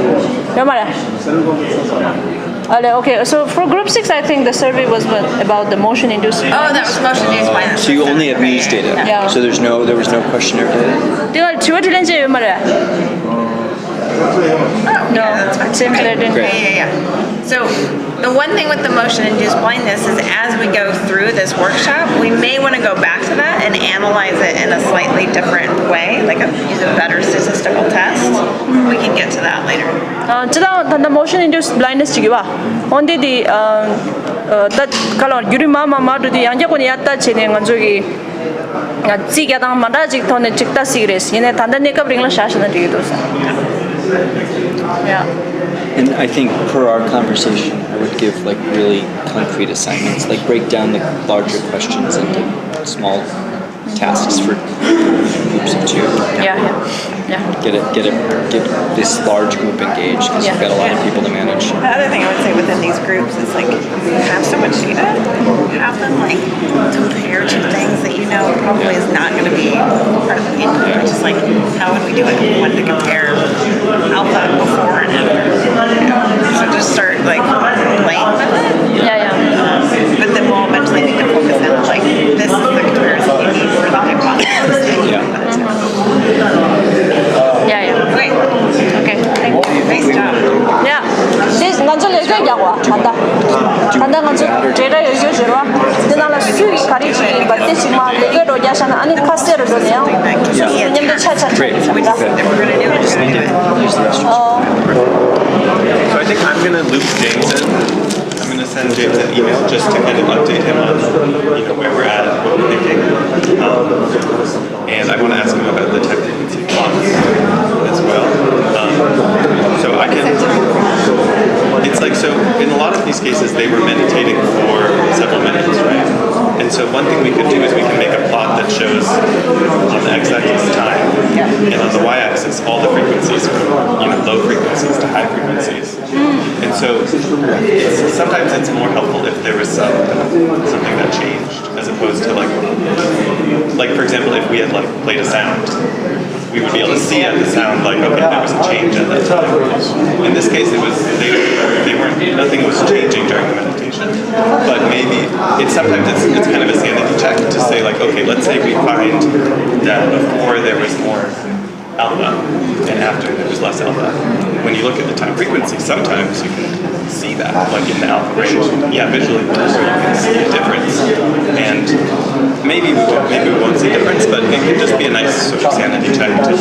yamara. Okay, so for group 6, I think the survey was what, about the motion induced. Oh, that was motion-induced blindness. So you only have news data. Yeah. So there was no questionnaire data. They tu vois, tu l'as yamara. Oh, No, yeah, that's fine. same Okay. didn't. Yeah. So the one thing with the motion-induced blindness is as we go through this workshop, we may want to go back to that and analyze it in a slightly different way, like use a better statistical test. We can get to that later. The motion induced blindness to give up. Only the that color Yurima Mama to the Anjakoniata Chilling on Jogi. Zigadang Madajik on the Chicta series, in a Tandanika bring a shash and the Yeah. And I think per our conversation, I would give like really concrete assignments, like break down the larger questions into small tasks for groups of 2. Yeah. Get this large group engaged because you've got a lot of people to manage. The other thing I would say within these groups is like, you have so much data, have them like compare to things that you know probably is not going to be part of the paper. Which is like, how would we do it? We wanted to compare alpha before and after. So just start like playing with it. Yeah. But then we'll eventually need to focus in on like, this is the comparison you need for the hypothesis. Yeah. Great. Okay. Thank you. Nice job. Yeah. This Nanjal is going to Kanda Nanjal, Jada is usual. Then I'll sue Karichi, but this is my legal or Yashan and Casser. Great. If we're going to do it, just do it. So I think I'm going to loop James in. I'm going to send James an email just to kind of update him on where we're at, what we're thinking. And I want to ask him about the time frequency plots as well. So I can. It's like, so in a lot of these cases they were meditating for several minutes, right? And so one thing we could do is we can make a plot that shows on the x-axis time and on the y-axis all the frequencies from low frequencies to high frequencies. And so sometimes it's more helpful if there was something that changed as opposed to like for example, if we had played a sound, we would be able to see at the sound okay, there was a change at that time. In this case, it was nothing was changing during the meditation, but maybe it's kind of a sanity check to say okay, let's say we find that before there was more alpha and after there was less alpha. When you look at the time frequency, sometimes you can see that in the alpha range. Yeah, visually you can see a difference, and maybe we won't see a difference, but it could just be a nice sort of sanity check to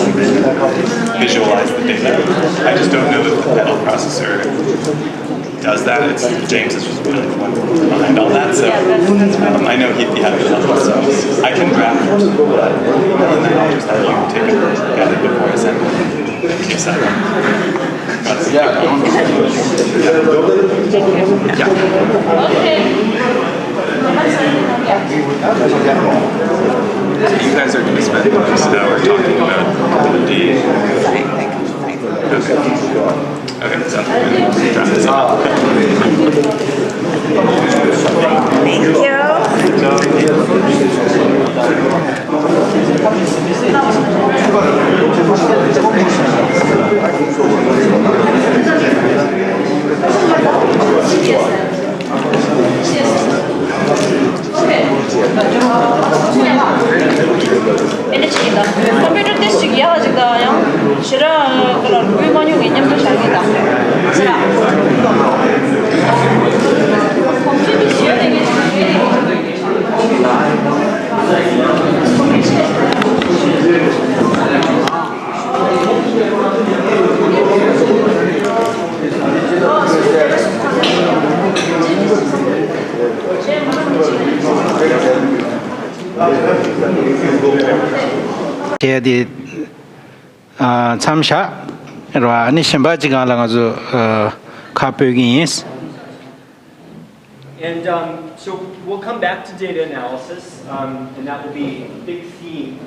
visualize the data. I just don't know if the pedal processor does that. James is just really the one behind all that, so I know he'd be happy to help us. So I can draft that email and then I'll just have you take a look at it before I send it to ETSI. So you guys are going to spend the next hour talking about the D. Okay, so I'm going to draft this out. 컴퓨터 테스트 야가지가 양 싫어 그런 물건용 개념도 잘기다. 싫어. 컴퓨터 시야 되게 제디 참샤 라 아니 심바지가 라가지고 카페기스. And so we'll come back to data analysis, and that will be a big theme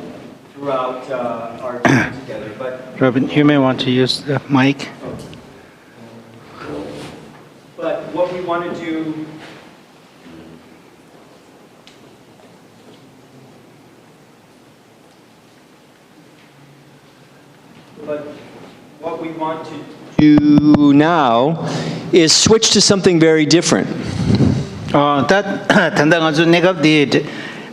throughout our time together. But Robin, you may want to use the mic. want to do. But what we want to Do now is switch to something very different. 다 단단 아주 내가 디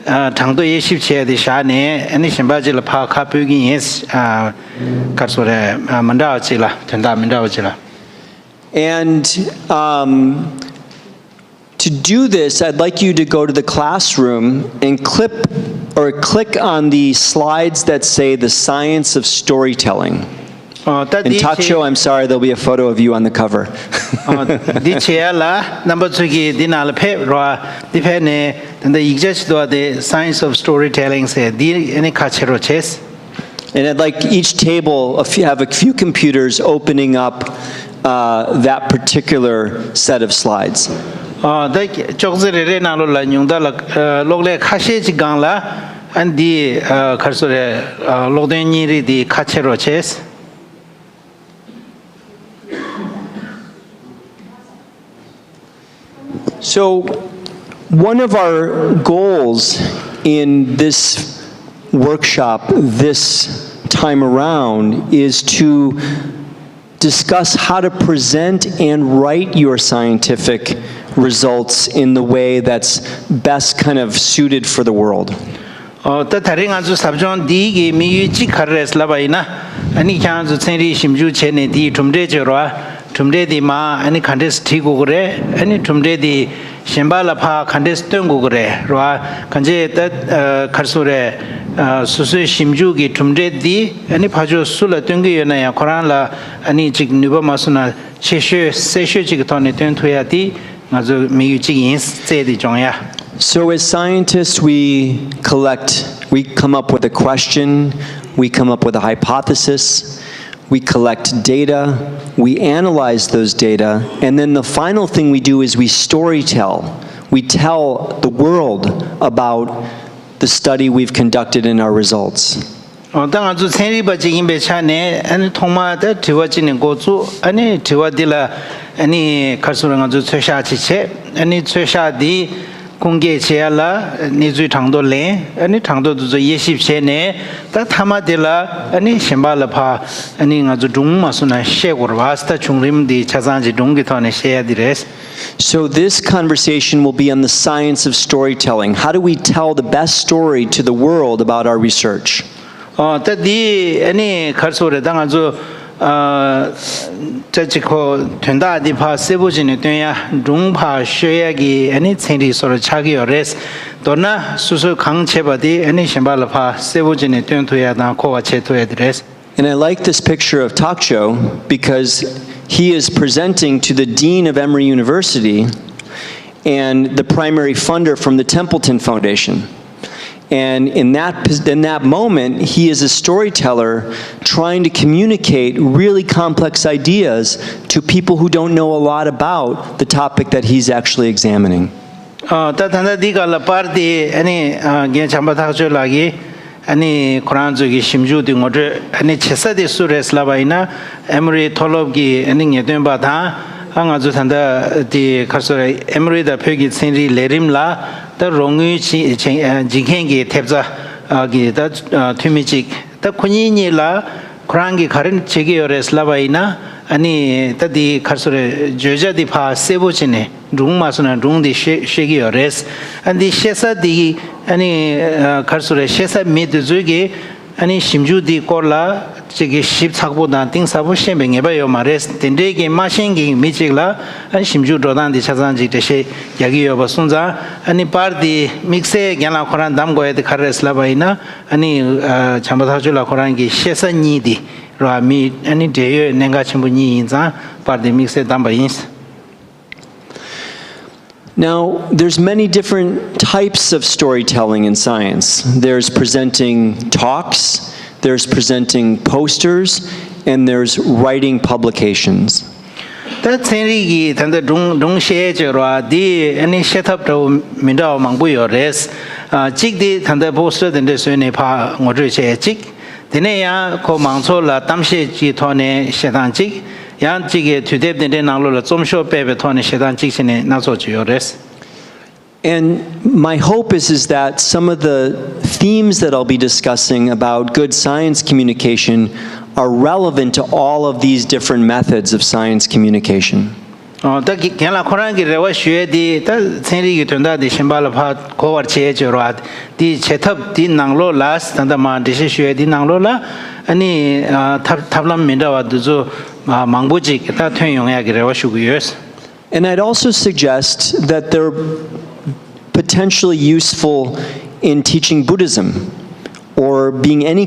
당도 예십체의 샤네 아니 심바질 파카 뷰기 예스 가서래 만다지라 단다 만다지라. And to do this, I'd like you to go to the classroom and click on the slides that say the science of storytelling. And Tacho, I'm sorry, there'll be a photo of you on the cover. 디체라 넘버 2기 디날 페라 디페네 근데 익제스도 the science of storytelling 세 디 아니 카체로 체스. And I'd like each table have a few computers opening up that particular set of slides. 다 쪽즈레레 나로라 뇽달라 로글레 카셰지 강라 안디 카르소레 로데니리 디 카체로 체스. So one of our goals in this workshop this time around is to discuss how to present and write your scientific results in the way that's best kind of suited for the world. 또 다른 아주 sabjon 디기 미유지 카르레슬라바이나 아니 향주 천리 심주 체네 디 tumre저와 tum레디마 아니 칸데스 티고 그래 아니 tum레디 심발라파 칸데스 뜬고 그래 와 간제 딱 카르소레 수수 심주기 tum레디 아니 파조 술라 뜬게 연아야 코란라 아니 직 니버마스나 체셰 세셰직 토네 뜬토야디 아주 미유지 인스제디 종야. So as scientists, we come up with a question, we come up with a hypothesis, we collect data, we analyze those data, and then the final thing we do is we storytell. We tell the world about the study we've conducted and our results. 당아주 생리바지 임베차네 아니 통마다 뒤워지는 고주 아니 뒤워딜라 아니 가수랑 아주 최샤치체 아니 최샤디 공개 제알라 니주이 당도래 아니 당도도 예십체네 다 타마딜라 아니 심발라파 아니 아주 중마수나 셰고르 와스타 중림디 차잔지 동기토네 셰야디레스. So this conversation will be on the science of storytelling. How do we tell the best story to the world about our research? 따디 아니 가수래 당아주 저치코 된다디파 세부진이 되야 룽파 쉐야기 아니 생리소로 차기어레스 도나 수수 강체바디 아니 심발파 세부진이 된토야다 코와 체토야드레스. And I like this picture of Takcho because he is presenting to the Dean of Emory University and the primary funder from the Templeton Foundation. And in that moment, he is a storyteller trying to communicate really complex ideas to people who don't know a lot about the topic that he's actually examining. 따탄다디가 파르디 아니 게참바타조라기 아니 코란족이 심주디 모드 아니 체사디 수레슬라바이나 에머리 톨롭기 아니 예된바다 항아주 산다 디 카소레 에머리다 표기 생리 레림라 더 롱이 지행기 탭자 기다 투미직 더 군인이라 그랑기 가른 제기어레슬라바이나 아니 따디 카소레 조자디 파 세보치네 룽마스나 룽디 쉐기어레스 안디 셰사디 아니 카소레 셰사 미드즈기 아니 심주디 콜라 저기 십착보다 띵사보 셴뱅해봐요 말레스 딘데기 마신기 미직라 아니 심주 로단디 차잔지 대시 야기여버 순자 아니 파르디 믹세 갸나 코란 담고에드 카레슬라바이나 아니 참바타줄라 코란기 셰사니디 라미 아니 데여 nenga 침부니 인자 파르디 믹세 담바인스. Now, there's many different types of storytelling in science. There's presenting talks, there's presenting posters, and there's writing publications. 다 생리기 단다 동시에저와 디 아니 셋업도 민다오 망부요레스 직디 단다 포스터 된데 소네 파 ngo르체 직 디네야 코 망초라 담시 지토네 셰단직 양직에 뒤대된데 나로라 좀 쇼배배 토니 시단 직신에 나서 주요레스. And my hope is that some of the themes that I'll be discussing about good science communication are relevant to all of these different methods of science communication. 다 걔라 코란기 레와 슈에디 다 생리기 된다디 심발파 고와치에 저와 디 제탑 디 낭로 라스 단다마 디시 슈에디 낭로라 아니 탑람 민다와도 망부지 다 퇴용해야기 레와 슈구여스. And I'd also suggest that they're potentially useful in teaching Buddhism or being in any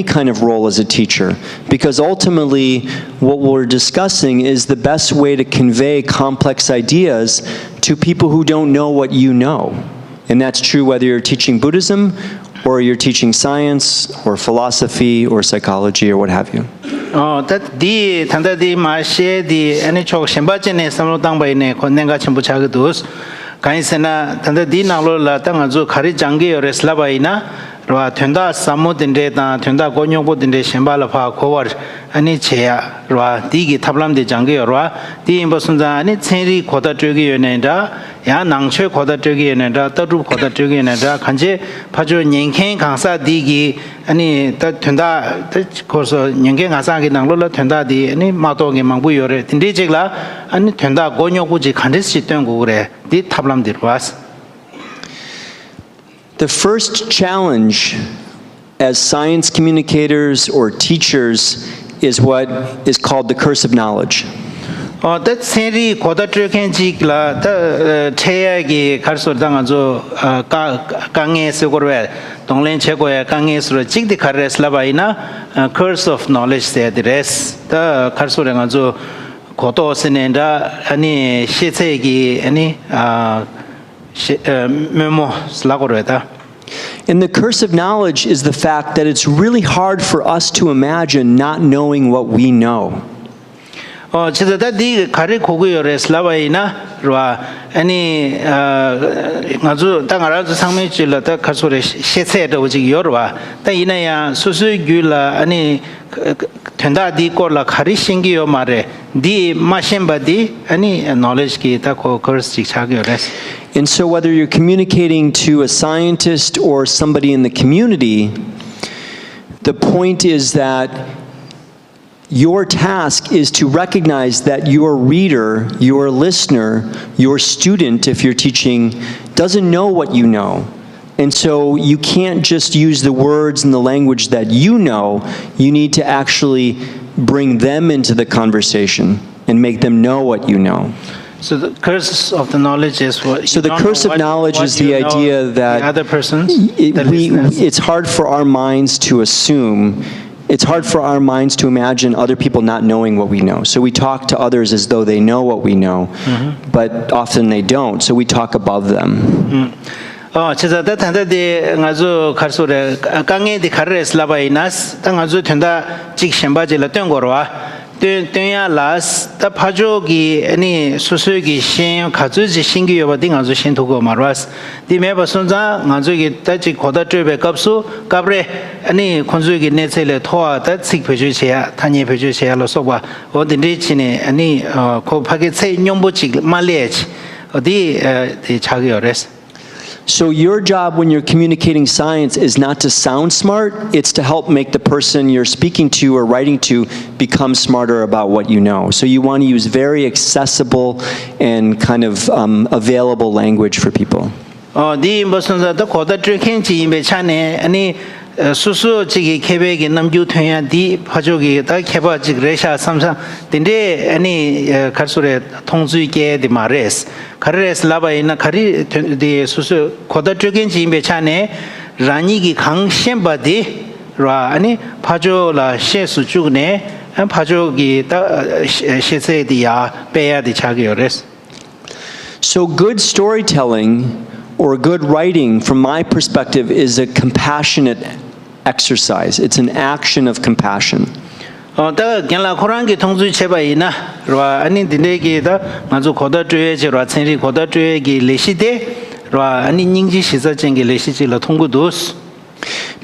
kind of role as a teacher, because ultimately what we're discussing is the best way to convey complex ideas to people who don't know what you know. And that's true whether you're teaching Buddhism or you're teaching science or philosophy or psychology or what have you. 디 단다디 마셰디 아니 초 심바제네 삼로당바이네 권nen가 전부 자그도스 가이세나 단다디 나로라 땅아주 가리 장게 레슬라바이나 로 된다 사모딘데다 된다 고뇽보딘데 심발파 고월 아니 제야 로 디기 탑람데 장게 로 디임버순자 아니 체리 고다 쪽이 연애다 야 낭최 고다 쪽이 연애다 떠루 고다 쪽이 연애다 간제 파조 년행 강사 디기 아니 다 된다 거서 년행 강사기 낭로라 된다디 아니 마도게 망부 요래 딘데직라 아니 된다 고뇽부지 간데시 땡고 그래 디 탑람데 와스. The first challenge as science communicators or teachers is what is called the curse of knowledge. 다 생리 고다 트레켄지라 다 체야기 갈소당아조 강에서 거래 동len 최고의 강에서 직디 카레슬라바이나 curse of knowledge 세드레스 다 갈소랑아조 고도스네다 아니 시체기 아니 메모 슬라고르다. And the curse of knowledge is the fact that it's really hard for us to imagine not knowing what we know. 진짜 디 가리 고고요레 슬라바이나 로 아니 아주 땅아라주 상매질라다 가소레 시세도 오지 요르와 다 이나야 수수규라 아니 된다디 꼴라 가리 신기요 말에 디 마셴바디 아니 knowledge 기타 고 커스 직차교레스. And so whether you're communicating to a scientist or somebody in the community, the point is that your task is to recognize that your reader, your listener, your student, if you're teaching, doesn't know what you know. And so you can't just use the words and the language that you know. You need to actually bring them into the conversation and make them know what you know. So the curse of the knowledge is what. So the curse of knowledge is the idea that the other persons, it's hard for our minds to assume. It's hard for our minds to imagine other people not knowing what we know. So we talk to others as though they know what we know, but often they don't. So we talk above them. 진짜 단단데 아주 갈소래 강에디 카레슬라바이나스 땅 아주 된다 직심바질라 땡거로와 땡야 라스 다 파조기 아니 수수기 신 가주지 신기여바 딩 아주 신토고 말와스 디메바 손자 아주기 따지 고다 트베 값수 까브레 아니 콘주기 네체레 토아 다 직표주세야 타니 표주세야로 소바 어딘데 치네 아니 고 파게 체 뇽보치 말레치 어디 자기어레스. So your job when you're communicating science is not to sound smart, it's to help make the person you're speaking to or writing to become smarter about what you know. So you want to use very accessible and kind of available language for people. 네 무슨 자도 고다 트레켄지 임베 차네 아니 수수 지기 케백이 남주 퇴야 디 파조기 다 케바지 그레샤 삼사 딘데 아니 갈소레 통주이게 디 마레스 카레스 라바이나 카리 디 수수 고다 트레켄지 임베 차네 라니기 강셴바디 라 아니 파조라 셰수 주네 파조기 다 셰세디야 베야디 차기요레스. So good storytelling or good writing, from my perspective, is a compassionate exercise. It's an action of compassion. 다 견라 코란기 통주 제바이나 라 아니 딘데기다 아주 고다 죄제라 천리 고다 죄기 레시데 라 아니 닝지 시사쟁기 레시지라 통구도스.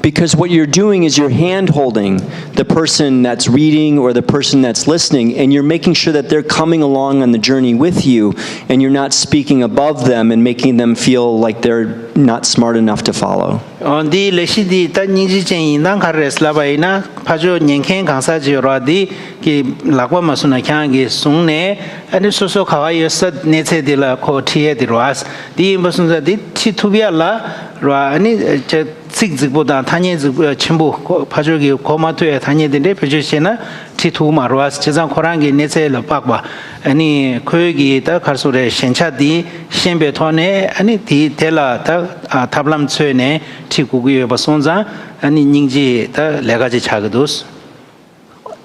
Because what you're doing is you're hand-holding the person that's reading or the person that's listening, and you're making sure that they're coming along on the journey with you, and you're not speaking above them and making them feel like they're not smart enough to follow. Di leshidi ta nyingji chen indang khares labaina phajo nyengkhen gangsa jiradi ki lakwa masuna kyangi sungne ani soso khawa yosat neche dila kho thiye dirwas di masunza di thi thubiala ra ani sik zikboda thanye chimbu phajogi koma tuye thanye dinde phajishena thitu marwas chezang khorangi neche la pakwa ani khoyogi ta kharsure shenchadi shenbe thone ani di tela ta tablam chöne thikugi basonza ani ningji ta legaji chagdus.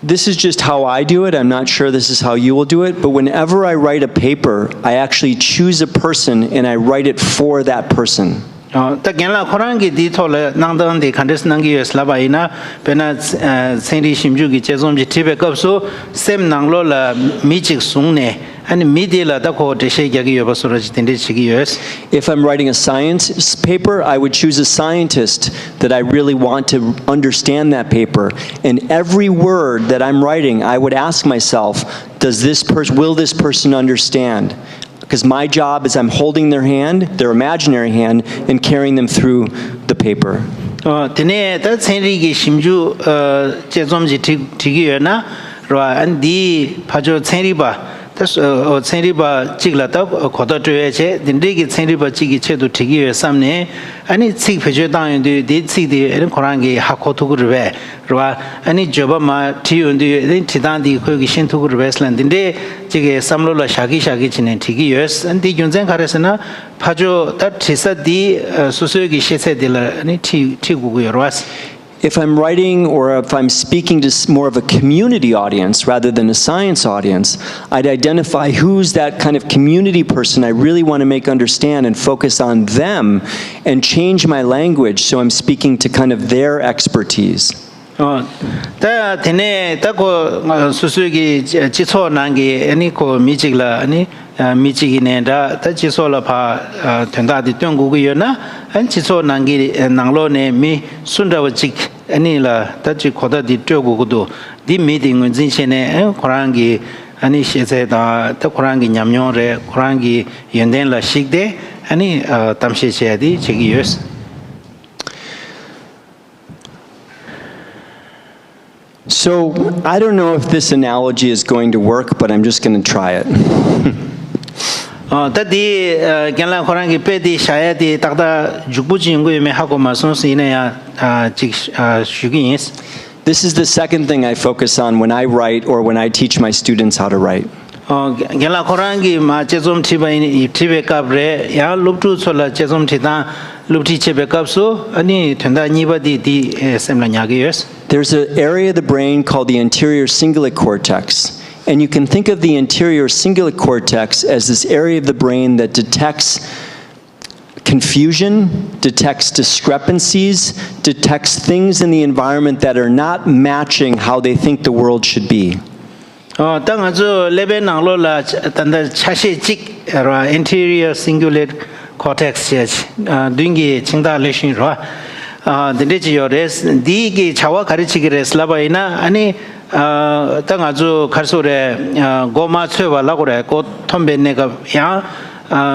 This is just how I do it. I'm not sure this is how you will do it, but whenever I write a paper, I actually choose a person and I write it for that person. Ta genla khorangi di thole nangdang de khandes nangi yes labaina pena sendi shimju gi chezom ji tibe kapso sem nanglo la mijik sungne ani midila da ko de she gyagi yobasura ji tende chigi yes. If I'm writing a science paper, I would choose a scientist that I really want to understand that paper. And every word that I'm writing, I would ask myself, will this person understand? Because my job is I'm holding their hand, their imaginary hand, and carrying them through the paper. Tene ta sendi gi shimju chezom ji tigi na ra an di phajo sendi ba sendi ba chigla ta khoda tue che dinde gi sendi ba chigi che du tigi samne ani chig phejo dang de chig de en khorang gi hakho thu gu re ra ani joba ma thi un de den thidan di kho gi shin thu gu re slan dinde chige samlo la shagi chine tigi yes an di gyunzen kharesna phajo ta thisa di susu gi shese de la ani thi gu gu ras. If I'm writing or if I'm speaking to more of a community audience rather than a science audience, I'd identify who's that kind of community person I really want to make understand and focus on them and change my language so I'm speaking to kind of their expertise. Ta tene ta ko susugi chiso nangi ani ko mijigla ani mijigi ne da ta chiso la pha thenda di tyong gu yona an chiso nangi nanglo ne mi sunda wachik ani la ta chi khoda di tyo gu do di meeting un jin chene khorangi ani shese da ta khorangi nyamnyo re khorangi yenden la shikde ani tamshe che di chigi yes. So, I don't know if this analogy is going to work, but I'm just going to try it. Tadi genla khorangi pedi shayadi takda jukbuji yungu me hako masonsi ine ya shugins. This is the second thing I focus on when I write or when I teach my students how to write. Genla khorangi ma chezom tiba ini tibe kabre ya luptu sola chezom tita lupti chebe kapso ani thenda niba di semla nyagi yes. There's an area of the brain called the anterior cingulate cortex. And you can think of the anterior cingulate cortex as this area of the brain that detects confusion, detects discrepancies, detects things in the environment that are not matching how they think the world should be. Tangazo lebe nanglo la tanda chashe chik anterior cingulate cortex dungi chingda leshin ro dinde ji yores di gi chawa karichigi res labaina ani tangazo karsore goma chöwa lagore ko thombe ne ga ya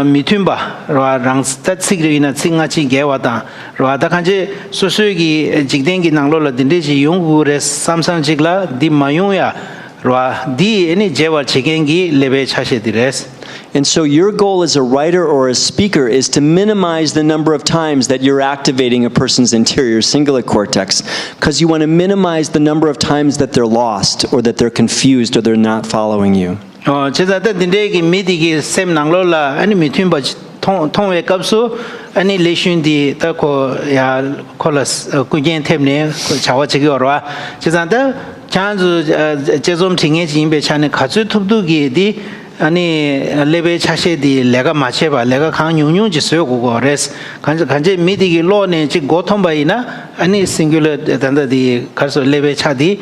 mitumba ro rang sta chigri na chinga chi gewada ro da kanje susugi jigdengi nanglo la dinde ji yungu res samsang jigla di mayuya ro di any jewa chigengi lebe chashe dires. And so your goal as a writer or a speaker is to minimize the number of times that you're activating a person's anterior cingulate cortex, because you want to minimize the number of times that they're lost or that they're confused or they're not following you. 제자들 딘데기 미디기 셈 낭로라 아니 미튠바 통we kapsu ani leshindi ta ko ya kolas kujen temne chawa chigi orwa chezanda chanzu jezom tinghe jimbe chane khachu thubdugi di 아니 레베 차셰디 레가 마체바 레가 강용용 지소요 그거 레스 간제 미디기 로네 지 고통바이나 아니 싱귤러 단다디 가서 레베 차디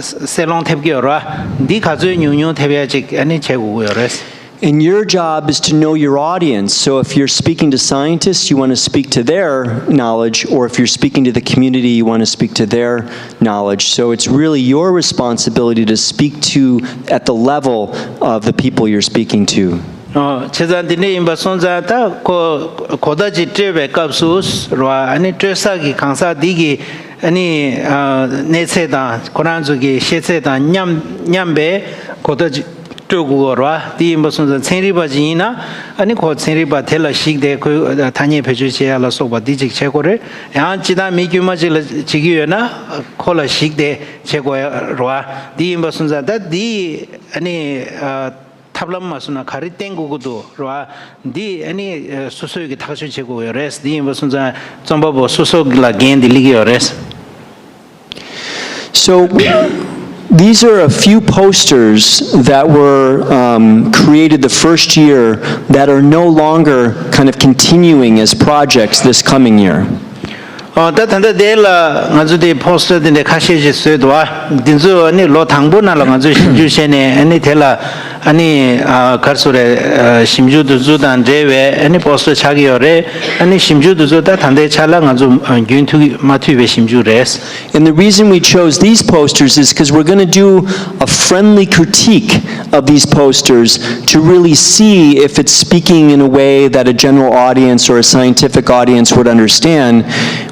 셀롱 탭기어라 디 가조 용용 탭야지 아니 제고요 레스. And your job is to know your audience. So if you're speaking to scientists, you want to speak to their knowledge, or if you're speaking to the community, you want to speak to their knowledge. So it's really your responsibility to speak to at the level of the people you're speaking to. 제자들이 임바손자다 고다지 트베 갑수스 라 아니 트사기 강사디기 아니 네세다 고란주기 셰세다 냠배 고다지 트고라 디 임바손자 체리바지나 아니 고 체리바 텔라식데 그 단위 배주시야라 소바 디직 최고를 양지다 미규마지 지기여나 콜라식데 최고라 디 임바손자다 디 아니 탑람 마스나 가리 땡고고도 라 디 아니 소소기 타가시 제고요 레스 디 무슨 자 좀바보 소소글라 겐디 리기요 레스. So these are a few posters that were created the first year that are no longer kind of continuing as projects this coming year. 다단다 데라 가주디 포스터데 카시지 스웨도와 딘조 아니 로 당보나라 가주 신주세네 아니 데라 아니 가르소레 심주도 주단 제외 아니 포스터 차기요레 아니 심주도 주다 단데 차라 가주 균투 마투베 심주레스. And the reason we chose these posters is because we're going to do a friendly critique of these posters to really see if it's speaking in a way that a general audience or a scientific audience would understand.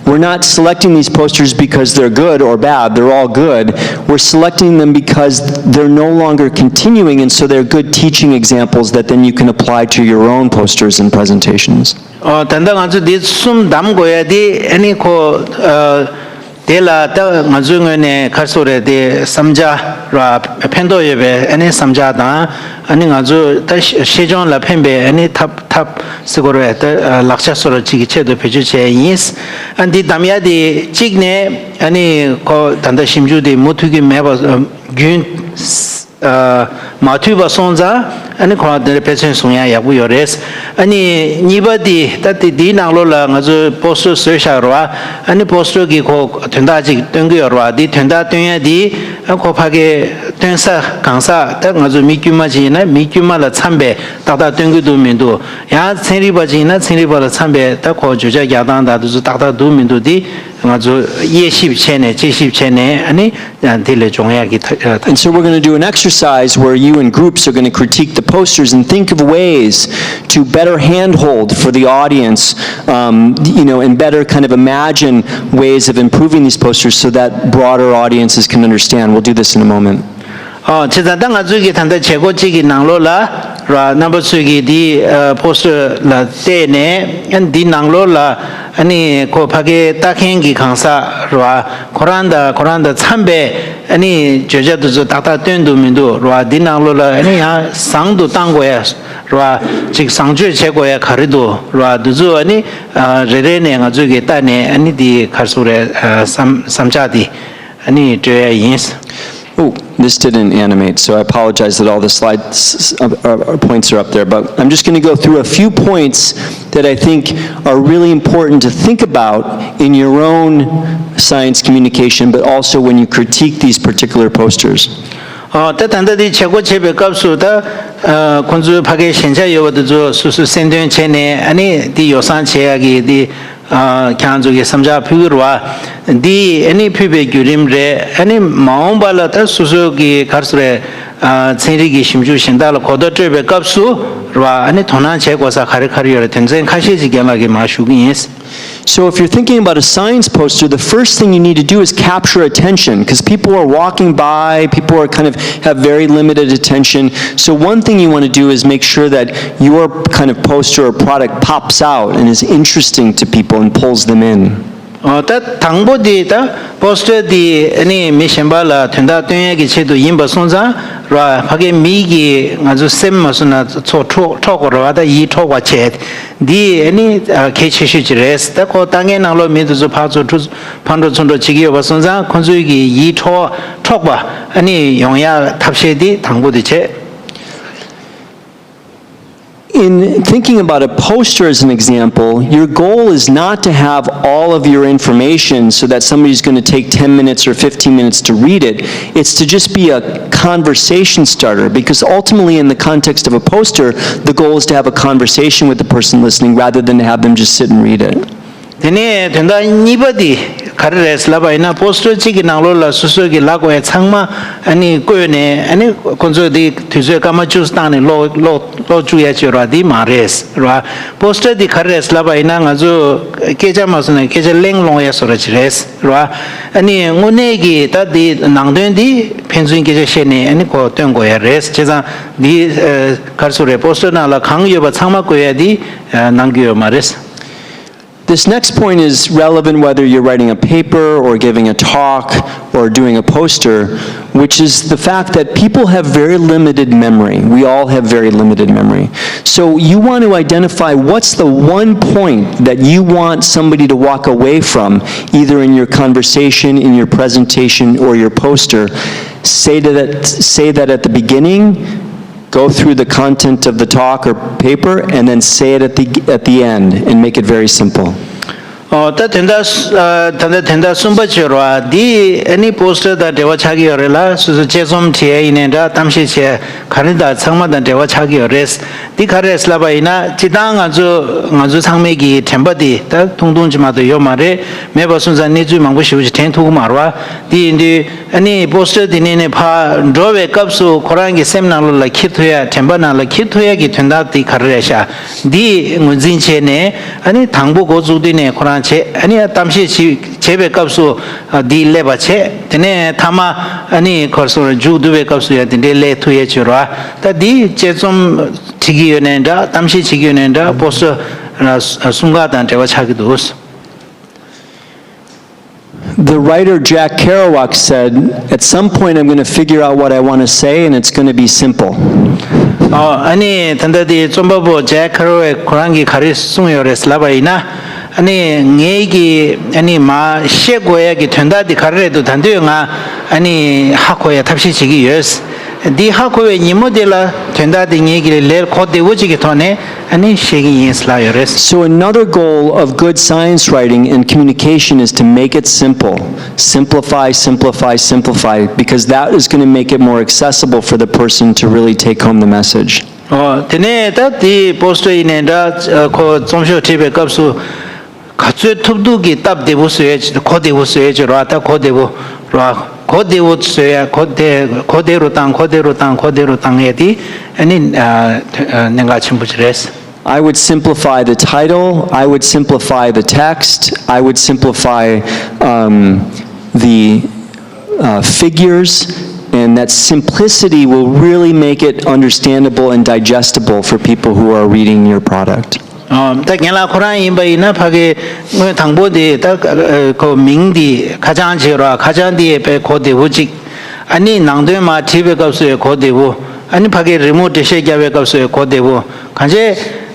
We're not selecting these posters because they're good or bad, they're all good. We're selecting them because they're no longer continuing, and so they're good teaching examples that then you can apply to your own posters and presentations. 단다 가주 디숨 담고야디 아니 고 데라 다 가중에 가소레데 삼자라 펜도예베 아니 삼자다 아니 가주 다 시종라 펜베 아니 탑 스고로에 다 락샤소로 지기체도 배주체 인스 안디 담야디 찍네 아니 고 단다 심주디 모투기 매버 균 마투바 손자 아니 코라데 페션 송야 야부요레스 아니 니바디 따티 디나로라 가주 포스터 서샤로와 아니 포스터기 고 된다지 땡겨로와 디 된다 땡야디 고파게 땡사 강사 딱 가주 미규마지나 미규마라 참배 다다 땡겨도 민도 야 체리바지나 체리바라 참배 딱 고주자 야단다도 다다 도민도디 가주 예십 체네 제십 체네 아니 딜레 종야기. And so we're going to do an exercise where you in groups are going to critique the posters and think of ways to better handhold for the audience, and better kind of imagine ways of improving these posters so that broader audiences can understand. We'll do this in a moment. 제자당 아주기 단다 제고지기 낭로라 라 넘버스기 디 포스터 라 때네 디 낭로라 아니 고파게 딱행기 강사 라 코란다 참배 아니 저자도 다다 된도민도 라 디 낭로라 아니 야 상도 땅고야 라 즉 상주 제고야 가리도 라 두주 아니 레레네 아주기 따네 아니 디 가수레 삼자디 아니 저야 인스. Oh, this didn't animate, so I apologize that all the slides points are up there, but I'm just going to go through a few points that I think are really important to think about in your own science communication, but also when you critique these particular posters. 단단히 최고 제배 값수다 군주 파괴 현재 여어도 수수 센된 체내 아니 디 요산 제약이 디 캬안족의 삼자 피그와 디 애니 피베 규림레 애니 마음발라다 수수기 가르스레 체리기 심주 신달 고도트베 값수와 아니 도난 제고사 카리카리어 된전 카시지게마게 마슈기스. So if you're thinking about a science poster, the first thing you need to do is capture attention, because people are walking by, people are kind of have very limited attention. So one thing you want to do is make sure that your kind of poster or product pops out and is interesting to people and pulls them in. 다 당보디다 포스터디 아니 미션발라 된다 된야기 체도 임바 손자 라 파게 미기 아주 셈마스나 초고로와다 이 초과 체디 아니 케치시지레스 다고 땅에 나로 미도서 파조 판도 손도 지기여 손자 건수기 이 초과 아니 용야 탑셰디 당보디 체. in thinking about a poster as an example, your goal is not to have all of your information so that somebody's going to take 10 minutes or 15 minutes to read it. It's to just be a conversation starter, because ultimately in the context of a poster, the goal is to have a conversation with the person listening rather than to have them just sit and read it. Tene tenda nibadi karres laba ina poster chigi nanglo la susu gi lago e changma ani koyone ani konzo di thuse kama chustane lo chu ya chira di mares ra poster di karres laba ina ngazo keja masne keja leng long ya sora chires ra ani ngone gi ta di nangden di pensuin keja shene ani ko tengo ya res cheza di karsure poster na la khang yo ba changma ko ya di nangyo mares. This next point is relevant whether you're writing a paper or giving a talk or doing a poster, which is the fact that people have very limited memory. We all have very limited memory. So you want to identify what's the one point that you want somebody to walk away from, either in your conversation, in your presentation, or your poster. Say that at the beginning, go through the content of the talk or paper, and then say it at the end, and make it very simple. Ta tenda sumba chirwa di any poster da dewa chagi yorela susu chesom tie inenda tamshi che kharida changma da dewa chagi yores di khares laba ina chidang ngazu changme gi themba di ta tungtung jima do yo mare me ba sunza ni ju mangbo shiu ten thu marwa di indi any poster di ne pha drove kapsu khorang gi semna lo la khithoya themba na la khithoya gi thenda di kharesha di ngunjin che ne ani thangbo go ju di ne khorang 아니 tamshi chebe kapsu di leba che tene thama ani korso juduwe kapsu ya dinde le thuye chura ta di chechom chigi yonenda tamshi chigi yonenda poso sunga dan tewa chagi dos. The writer Jack Kerouac said, at some point I'm going to figure out what I want to say, and it's going to be simple. 아니 단다디 좀바보 Jack Kerouac 고랑기 가리 숭요레스 라바이나 아니 얘기 아니 마 시고야기 된다디 가르래도 단도영아 아니 학고에 탑시지기 예스 디 학고에 니모델라 된다디 얘기를 내 코데우지기 전에 아니 시기 예스라요레스. So another goal of good science writing and communication is to make it simple. Simplify, simplify, simplify, because that is going to make it more accessible for the person to really take home the message. tene ta di poster inenda ko somsho tibe kapsu 같이 톱두기 답 대보스에 코데보스에 저라다 코데보 라 코데보스에 코데로 땅 해디 아니 내가 침부지레스. I would simplify the title, I would simplify the text, I would simplify the figures, and that simplicity will really make it understandable and digestible for people who are reading your product. 딱 내가 코란 임바이나 파게 뭐 당보디 딱그 명디 가장 제라 가장 뒤에 배 고대우직 아니 낭도마 티베 값에 고대우 아니 파게 리모트 셰갸베 값에 고대우 간제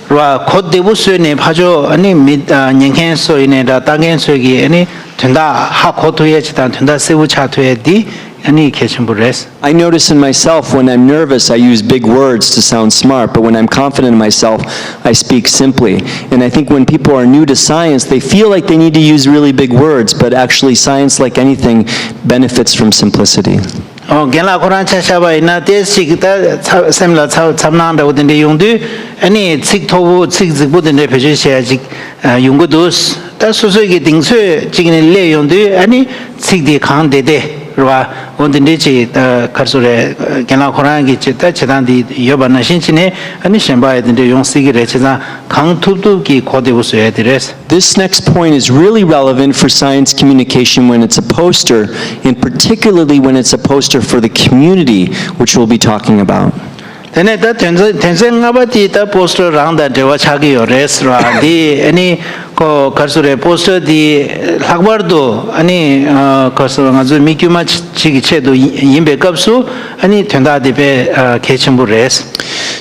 라 고대우 수네 파죠 아니 미 냥켄소 이네다 땅겐소기 아니 된다 하 고토에 지단 된다 세우차토에디 I notice in myself when I'm nervous I use big words to sound smart, but when I'm confident in myself I speak simply. And I think when people are new to science they feel like they need to use really big words, but actually science, like anything, benefits from simplicity. 겐라 코란 차샤바 이나 데시기다 샘라 참나한다 오든데 용도 아니 칙토부 칙직부든데 표시해야지 용고도스 다 소소기 딩쇠 지기는 내용도 아니 칙디 강데데 와 온든데지 카르소레 겐라 코란기 찌다 제단디 여바나 신치네 아니 셴바에든데 용시기레 제자 강투두기 코데부스에 드레스. This next point is really relevant for science communication when it's a poster, and particularly when it's a poster for the community, which we'll be talking about. 테네다 텐센가바티다 포스터 랑다 데와 차기요 레스라 디 아니 그 가수의 포스터디 학벌도 아니 가수 아주 미규마 지기체도 임백급수 아니 된다디베 개침부레스.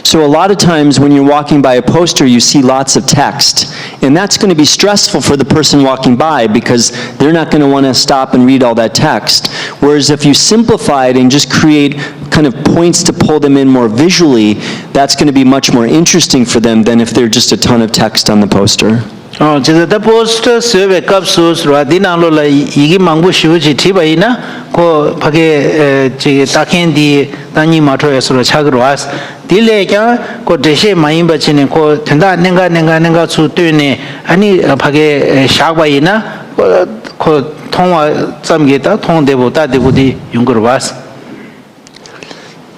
So a lot of times when you're walking by a poster, you see lots of text. And that's going to be stressful for the person walking by because they're not going to want to stop and read all that text. Whereas if you simplify it and just create kind of points to pull them in more visually, that's going to be much more interesting for them than if they're just a ton of text on the poster. 제가 포스터 수업에 값수스로 디나로라 이게 망고 쉬우지 티바이나 그 밖에 제 딱힌디 단위 마토에서 차그로 왔 딜레가 그 대시 많이 받치는 그 된다 nenga 수 뜨네 아니 밖에 샤바이나 그 통화 점게다 통대보다 대보디 용거로 왔.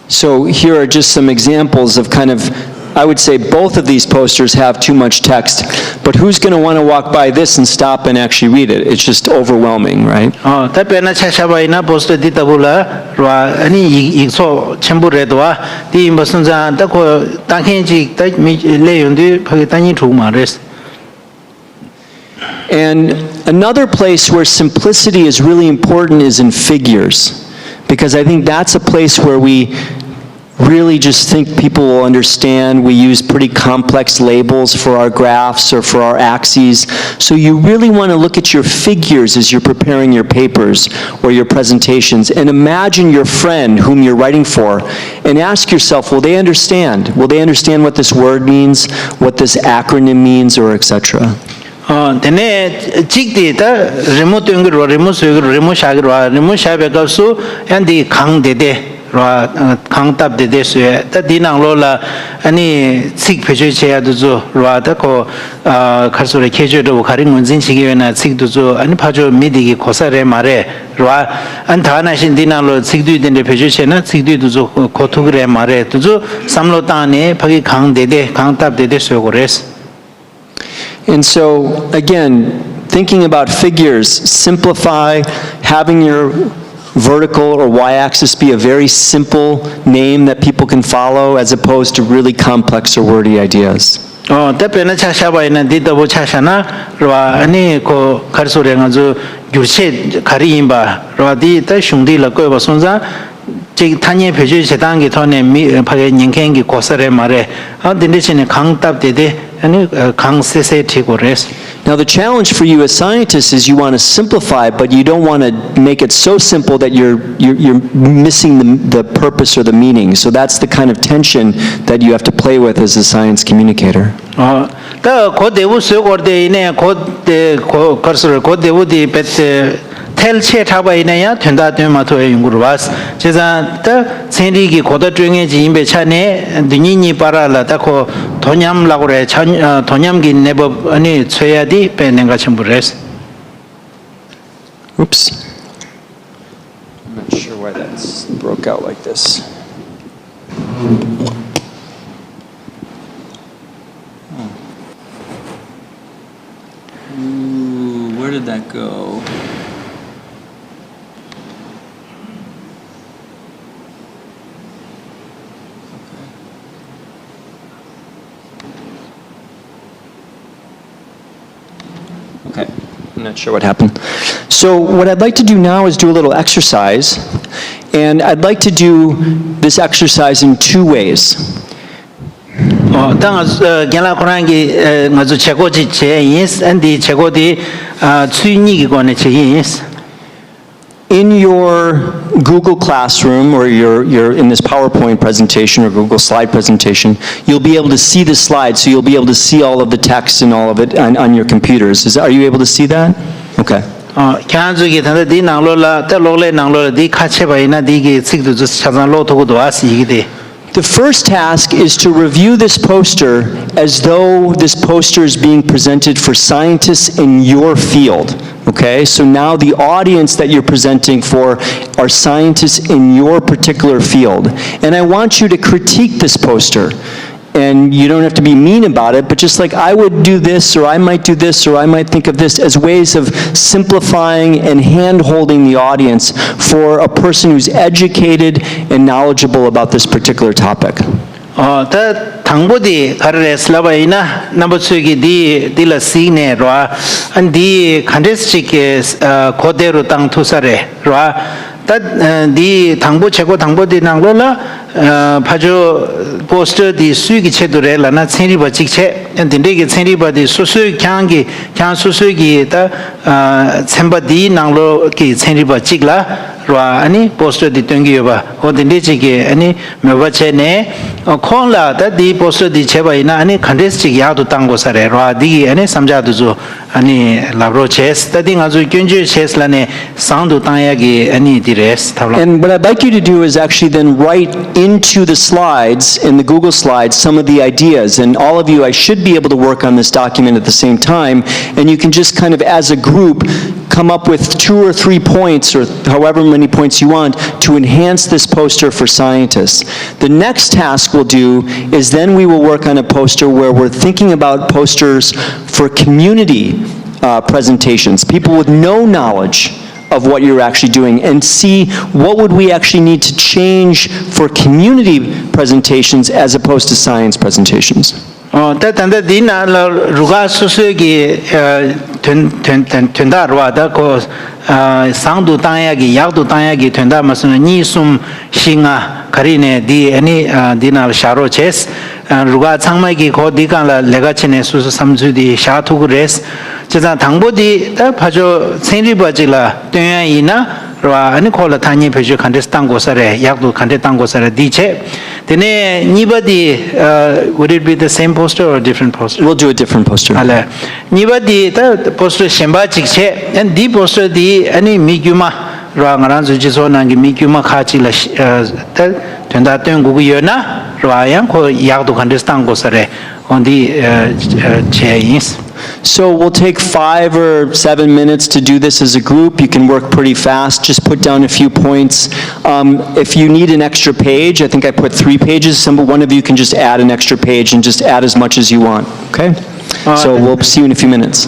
So here are just some examples of kind of, I would say both of these posters have too much text, but who's going to want to walk by this and stop and actually read it? It's just overwhelming, right? 답변은 차샤바이나 포스터 디다불라 와 아니 이소 첨부래도와 디 무슨 자다 그 당행지 내용도 거기 단위 두마레스. And another place where simplicity is really important is in figures, because I think that's a place where we really just think people will understand. We use pretty complex labels for our graphs or for our axes. So you really want to look at your figures as you're preparing your papers or your presentations, and imagine your friend whom you're writing for and ask yourself, will they understand? Will they understand what this word means, what this acronym means, or etc.? 데네 직디다 리모트 연구로 리모샤게 가수 한디 강대대 라 강답대대수에 다디낭로라 아니 식 표시해야도죠 라다고 가수의 계절도 가린 문진식이나 식도죠 아니 파조 미디기 고사레 말에 라 안타나신 디낭로 식도이된데 표시해나 식도이도죠 고토그레 말에 도죠 삼로단에 파기 강대대 강답대대수요 그래서. And so, again, thinking about figures, simplify, having your vertical or y-axis be a very simple name that people can follow as opposed to really complex or wordy ideas. 답변은 차샤바이는 디더보 차샤나 라 아니 그 가르소랭 아주 유체 가리임바 라디 다 슝디라 거버 손자 제 단위 표시 제단기 전에 미 파게 년행기 고설에 말에 딘데시네 강답되데 아니 강세세티고레스. Now the challenge for you as scientists is you want to simplify, but you don't want to make it so simple that you're missing the purpose or the meaning. So that's the kind of tension that you have to play with as a science communicator. 다 고대우 수고르데이네 고대 거스를 고대우디 베트 텔체 타바이네야 된다되마토에 연구를 왔어. 제가 더 생리기 고도 중에 지인배 차네 니니 빠라라다고 돈냠라고 그래. 돈냠기 내법 아니 쳐야디 빼는 거 전부랬어. Oops. I'm not sure why that's broke out like this. Ooh, where did that go? Okay, I'm not sure what happened. So what I'd like to do now is do a little exercise, and I'd like to do this exercise in two ways. 당아 견라 코란기 아주 최고지 제인스 안디 최고디 추인이기 권에 제인스. In your Google Classroom or your in this PowerPoint presentation or Google slide presentation, you'll be able to see the slides, so you'll be able to see all of the text and all of it on your computers. Are you able to see that? Okay. 캬즈기 단디 나로라 때로레 나로라 디 카체바이나 디기 식도 차잔 로토고도 아시기데. The first task is to review this poster as though this poster is being presented for scientists in your field. Okay, so now the audience that you're presenting for are scientists in your particular field. And I want you to critique this poster. And you don't have to be mean about it, but just like I would do this, or I might do this, or I might think of this as ways of simplifying and hand-holding the audience for a person who's educated and knowledgeable about this particular topic. 다 당보디 가르레슬라바이나 남부수기 디라 시네로아 안디 칸데스치게 고대로 땅 투사레 로아 디 당보 최고 당보디 낭로라 파조 포스터 디 수기 체도레라나 체리바 직체 딘데게 체리바디 수수 캬기 캬 수수기 다 쳔바디 낭로 기 체리바 직라 로아 아니 포스터 디 땡기요바 고딘데지게 아니 메바체네 콘라 다디 포스터 디 체바이나 아니 칸데스치 야도 땅고사레 로아 디 아니 삼자도조 아니 라브로체스 다디 아주 균주 체스라네 상도 땅야기 아니 디레스 타블라. And what I'd like you to do is actually then write into the slides, in the Google Slides, some of the ideas. And all of you, I should be able to work on this document at the same time. And you can just kind of, as a group, come up with 2 or 3 points, or however many points you want, to enhance this poster for scientists. The next task we'll do is then we will work on a poster where we're thinking about posters for community presentations, people with no knowledge of what you're actually doing, and see what would we actually need to change for community presentations as opposed to science presentations. tātanda dīna rūgā sūsūgi tūndā rūwāda ko sāngdū tāngyāgi, yāgdū tāngyāgi tūndā masuna nī sūm shīngā karīne dīna shāro chēs rūgā tsāngmāgi ko dīkānla lega chīne sūsū samchū dī shā thūgu rēs chizā thāngbō dī tā pāchō cēngrī bāchīla tūnyā yīna rūwā anī kōla tāñi pēchū khandes tānggō sarē, yāgdū khandes tānggō sarē dī chē Tene nibadi would it be the same poster or a different poster? We'll do a different poster. Ale nibadi ta poster shemba chikche and di poster di ani migyuma ra ngaran zu jiso nang migyuma khachi la ta tenda ten gu gu yona ra yang ko yak do understand go sare on the chains. So we'll take 5 or 7 minutes to do this as a group. You can work pretty fast. Just put down a few points. If you need an extra page, I think I put 3 pages. One of you can just add an extra page and just add as much as you want. Okay? So we'll see you in a few minutes.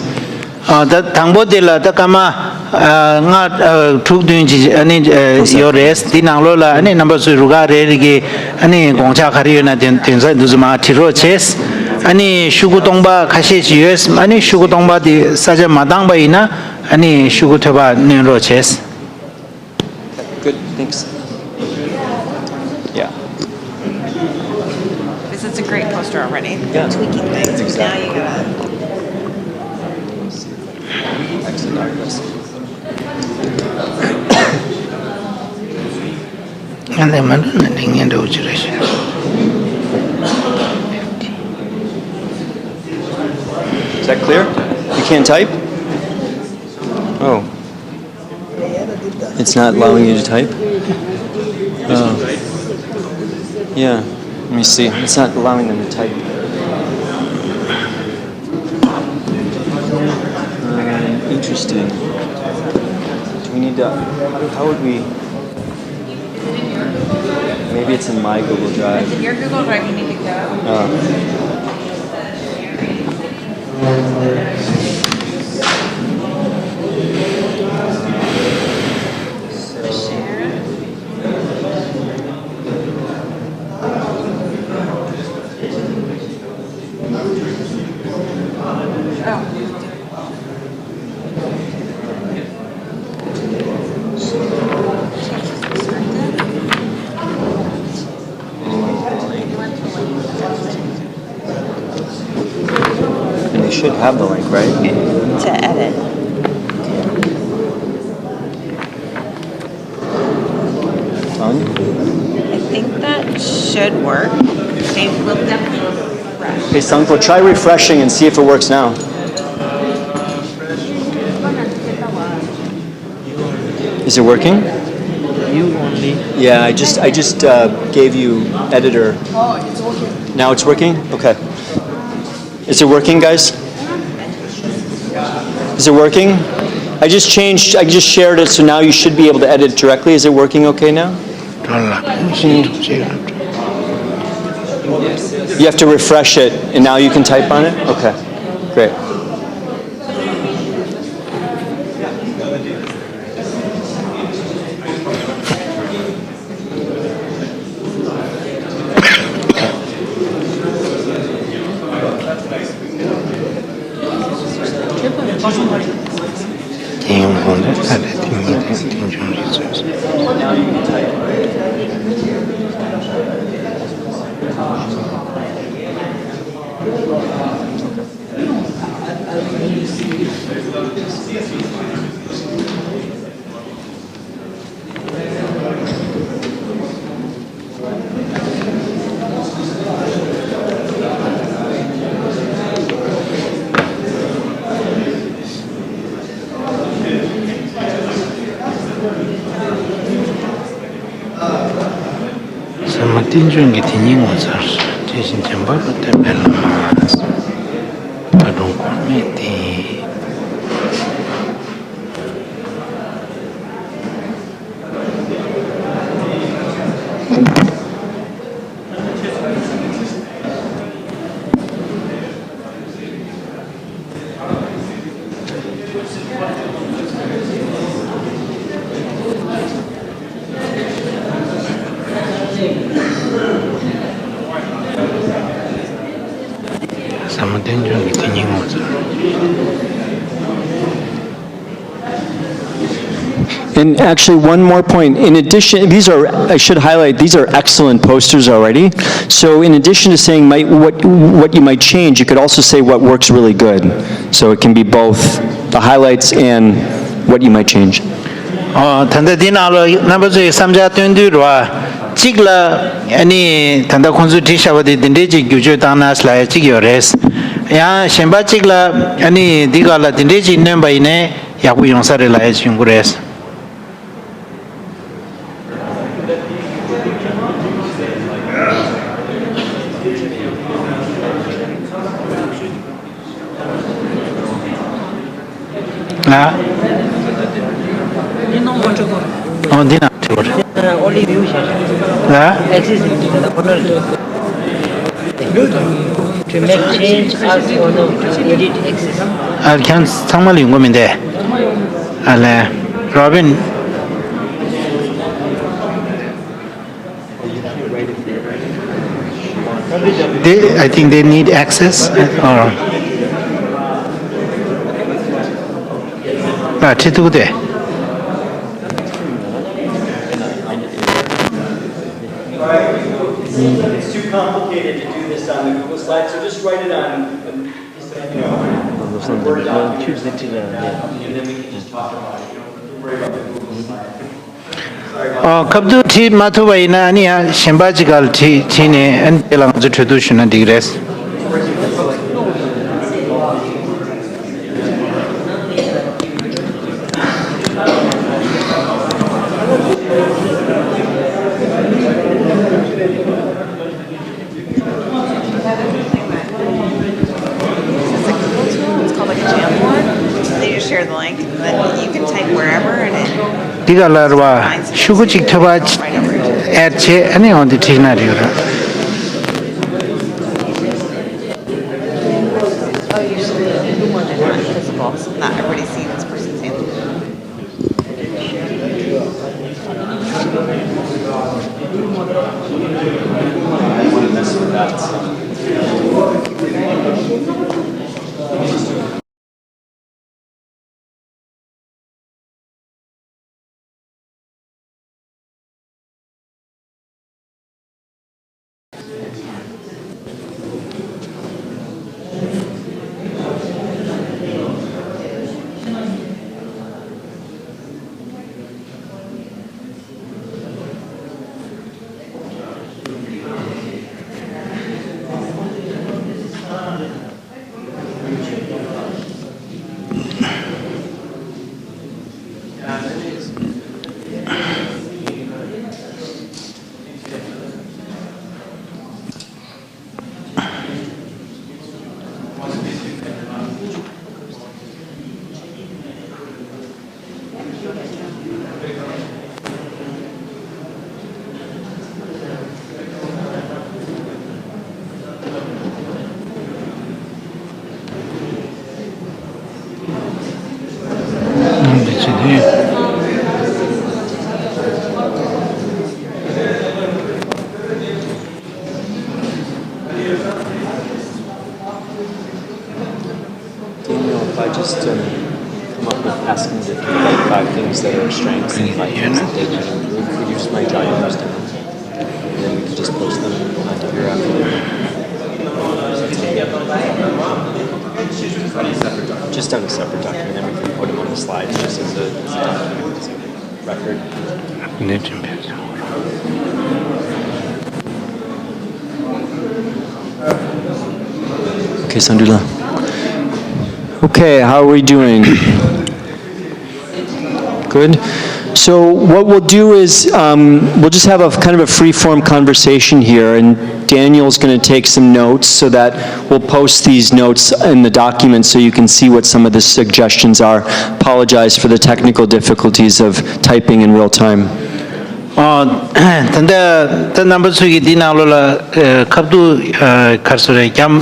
Da tangbo de la da kama nga thuk dun ji ani yo res di nang lo la ani number su ruga re gi ani gongcha khari na den ten sa du ma thiro ches ani shugu dongba khashi ji yes ani shugu dongba di saja madang ba ina ani shugu thoba ne ro ches. Good, thanks. Yeah. This is a great poster already. Yeah. Tweaking things. Exactly. Now you gotta. And then man ning ndo jiresh. Is that clear? You can't type? Oh. It's not allowing you to type? Oh. Yeah, let me see. It's not allowing them to type. Interesting. Do we need to, how would we, maybe it's in my Google Drive. In your Google Drive, you need to go. And they should have the link, right? To edit. Done? I think that should work. They will definitely refresh. Hey, Sungpo, try refreshing and see if it works now. Is it working? You only. Yeah, I just gave you editor. Oh, it's working. Now it's working? Okay. Is it working, guys? Is it working? I just shared it, so now you should be able to edit directly. Is it working okay now? You have to refresh it, and now you can type on it? Okay, great. tinjung ki tining wa zar je shin chamba ro te bel ma ta dong ko me ti And actually, one more point. In addition, these are, I should highlight, these are excellent posters already. So in addition to saying what you might change, you could also say what works really good. So it can be both the highlights and what you might change. tanda dinalo number 2 samja tundu ro chigla ani tanda khonzu tishawa de dinde ji gyujo dana sla chi yores ya shemba chigla ani digala dinde ji nemba ine ya bu yongsare la chungures la on dina tur only view share. la Access the corner. To make change as for the edit access. al kan 상말 용금인데 알레 Robin I think they need access or 치투데 It's too complicated to do this on the Google slide, so just write it on a piece of, Word document or something like that, and then we can just talk about it. Don't worry about the Google slide. 갑도 티 마토바이나 아니야 셴바지갈 티네 엔텔랑 저 트레디셔널 디그레스 It's called like a Jamboard. They just share the link, and then you can type wherever, and it 디갈라르와 슈구직 터바 에체 아니 온디 티나리오라 visible, so not everybody's seeing this person's hand. Daniel, if I just just come up with asking to pick like 5 things that are strengths and 5 things that they can improve. We could just write those down, and then we could just post them here after just on a separate document, then we can put them on the slides just as a document, as a record. Okay, Sandula. Okay, how are we doing? Good. So what we'll do is we'll just have a kind of a free-form conversation here, and Daniel's going to take some notes so that we'll post these notes in the document so you can see what some of the suggestions are. Apologize for the technical difficulties of typing in real time. 근데 더 넘버 수기 디나로라 갑도 카르소레 겸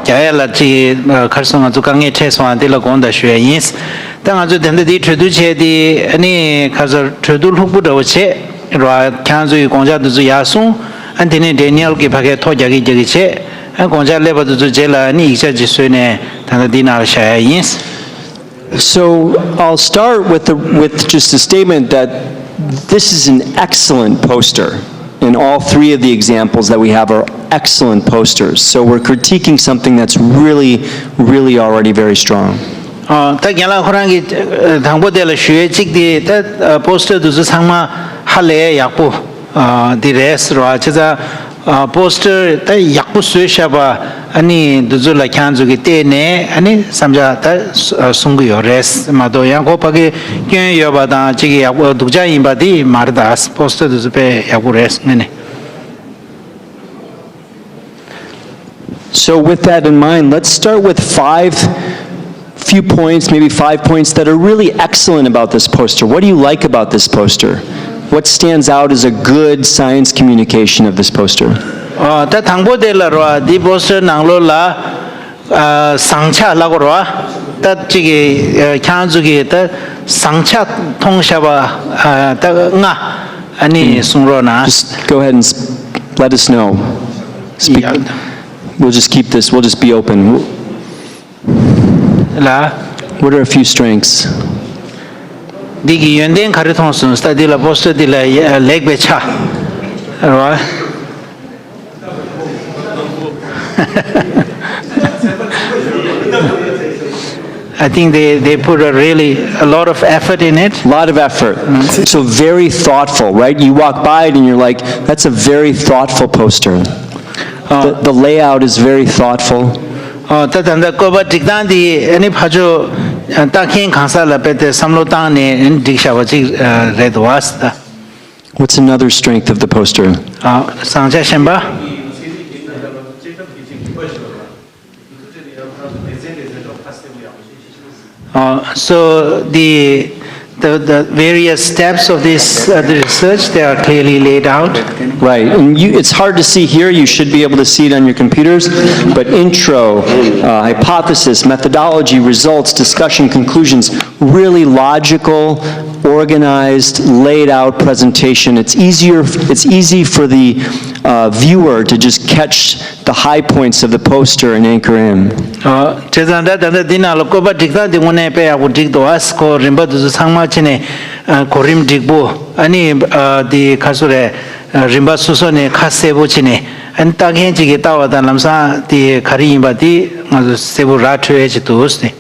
자야라지 카르송아 두강에 최소한 딜라 공다 쉐인스 당아주 된데디 트두체디 아니 카서 트두 룩부도체 라 칸주이 공자도 야송 안티네 데니엘게 바게 토자기 저기체 공자 레버도 제라 아니 이자지 스웨네 단디나 샤인스. So I'll start with just a statement that this is an excellent poster. And all 3 of the examples that we have are excellent posters. So we're critiquing something that's really, really already very strong. 딱야라 호랑이 당보될 슈에직디 딱 포스터 두즈 상마 할레 약부 디레스로 아자 포스터 딱 약부 스웨샤바 아니 두즈라 칸주기 때네 아니 삼자 딱 숭구요 레스 마도 양고파게 견여바다 지기 약부 독자 임바디 마르다스 포스터 두즈베 약부 레스 네네. So with that in mind, let's start with 5 few points, maybe 5 points that are really excellent about this poster. What do you like about this poster? What stands out as a good science communication of this poster? 다 당보델라로 디 포스터 낭로라 상차 라고로와 다 지기 칸주기 다 상차 통샤바 다nga 아니 숭로나. Just go ahead and let us know. Speak. We'll just keep this, we'll just be open. What are a few strengths? Digi yenden karitonsun stadila poster dila legbecha. Right? I think they put a lot of effort in it. A lot of effort. So very thoughtful, right? You walk by it and you're like, that's a very thoughtful poster. The layout is very thoughtful. tatanda koba tikdandi any phajo takin khansa la pete samlo tane in diksha wachi redwasta. What's another strength of the poster? Sangcha shemba. So the various steps of this the research, they are clearly laid out. Right, and it's hard to see here, you should be able to see it on your computers, but intro, hypothesis, methodology, results, discussion, conclusions, really logical, organized, laid out presentation. It's easy for the viewer to just catch the high points of the poster and anchor in. Chezanda danda dina lokoba dikta dingone pe abu dikdo asko rimba duzu sangma chine korim dikbo ani di kasure rimba susone khasebo chine an taghen chige tawa dan lamsa di khari imba di ngazu sebu ratwe chitus ne.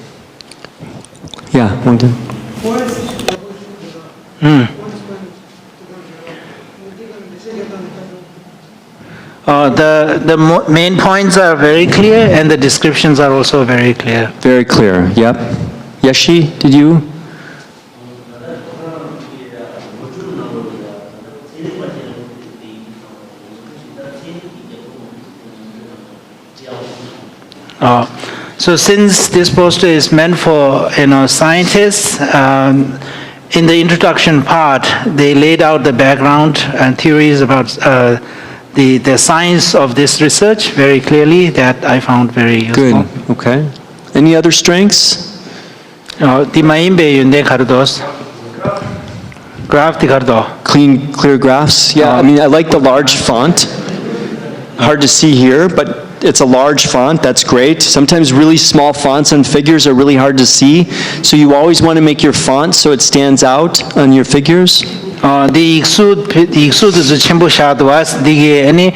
Yeah, one time. The main points are very clear and the descriptions are also very clear. Very clear, yep. Yeshi, did you? So since this poster is meant for scientists, in the introduction part, they laid out the background and theories about the science of this research very clearly that I found very useful. Good, okay. Any other strengths? Graph Clean, clear graphs? Yeah, I mean, I like the large font. Hard to see here, but it's a large font, that's great. Sometimes really small fonts on figures are really hard to see, so you always want to make your font so it stands out on your figures. 디 익수도 전부 샤도와스 디게 아니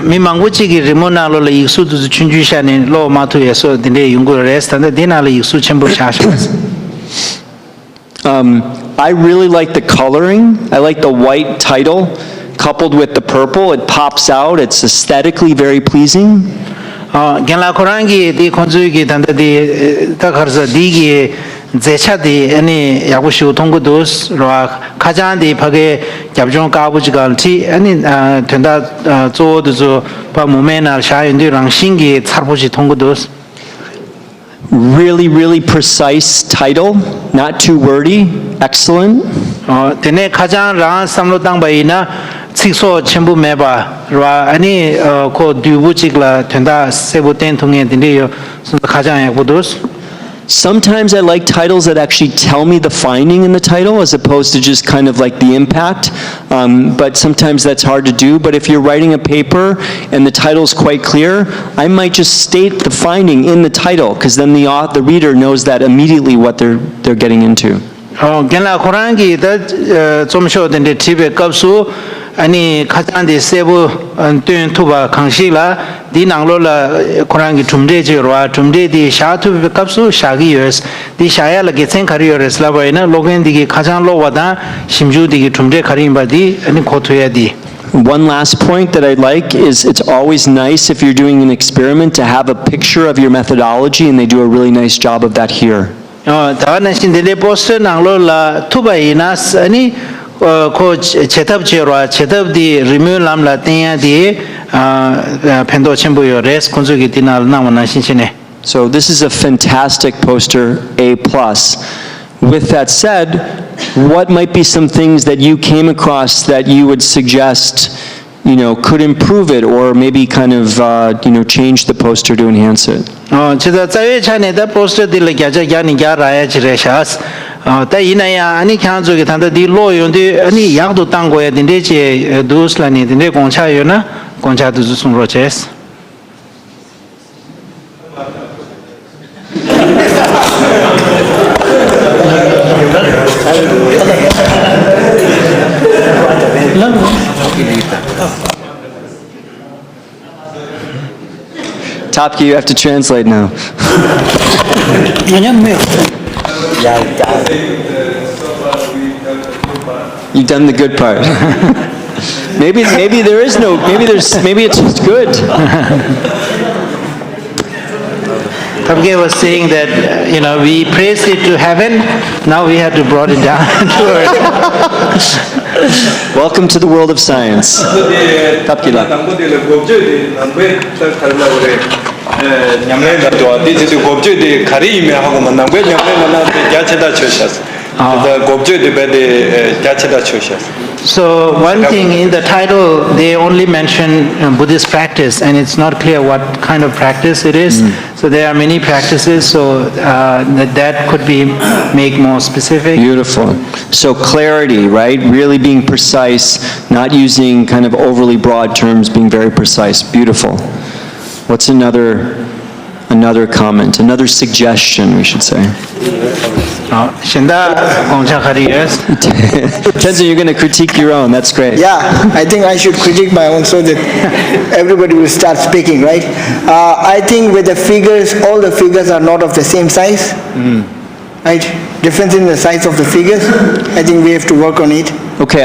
미망고치기 리모나로로 익수도 춘주샤네 로마토에서 딘데 연구를 했는데 디나로 익수 전부 샤샤스. I really like the coloring. I like the white title coupled with the purple. It pops out. It's aesthetically very pleasing. genla korangi di konzugi tanda di takarsa digi 제차디 아니 야구시우 통고도스 로 가장디 파게 잡종 까부지갈티 아니 된다 조도조 바 몸에나 샤인디랑 신기 차보지 통고도스 Really precise title, not too wordy, excellent. 되네 가장 랑 삼로당 바이나 직소 전부 매바 로 아니 고 뒤부직라 된다 세부된 통에 된대요 가장 야구도스 Sometimes I like titles that actually tell me the finding in the title as opposed to just kind of like the impact, but sometimes that's hard to do. But if you're writing a paper and the title's quite clear, I might just state the finding in the title because then the reader knows that immediately what they're getting into. genla korangi da 좀 쇼던데 집에 값수 아니 가장디 세부 된 투바 강시라 디낭로라 코랑기 tumde지로와 tum데디 샤투 값수 샤기여스 디 샤야라게 생카리여스 라바이나 로겐디기 가장 로와다 심주디기 tum데 카림바디 아니 고토야디. One last point that I'd like is it's always nice if you're doing an experiment to have a picture of your methodology, and they do a really nice job of that here. 다는 신데레 포스트 낭로라 투바이나스 아니 코 제답지로와 제답디 리뮤람라 땡야디 펜도 첨부요 레스 콘조기 디날 나오나 신신해. So this is a fantastic poster, A+. With that said, what might be some things that you came across that you would suggest, could improve it or maybe kind of, change the poster to enhance it? 제가 자외찬에다 포스터들을 가져가니 가라야 지레샤스 이나야 아니 칸족이 단다디 로용디 아니 약도 땅고야 된데 제 두슬라니 된데 공차요나 공차도 순로체스 Topki, you have to translate now. You've done the good part. maybe it's just good. Tabge was saying that we praised it to heaven, now we have to brought it down to earth. Welcome to the world of science. Tapkila. So one thing in the title, they only mention Buddhist practice, and it's not clear what kind of practice it is. So there are many practices, so that could be make more specific. Beautiful. So clarity, right? Really being precise, not using kind of overly broad terms, being very precise. Beautiful. What's another comment, another suggestion, we should say? Tenzin, you're going to critique your own. That's great. Yeah, I think I should critique my own so that everybody will start speaking, right? I think with the figures, all the figures are not of the same size, right? Difference in the size of the figures. I think we have to work on it. Okay,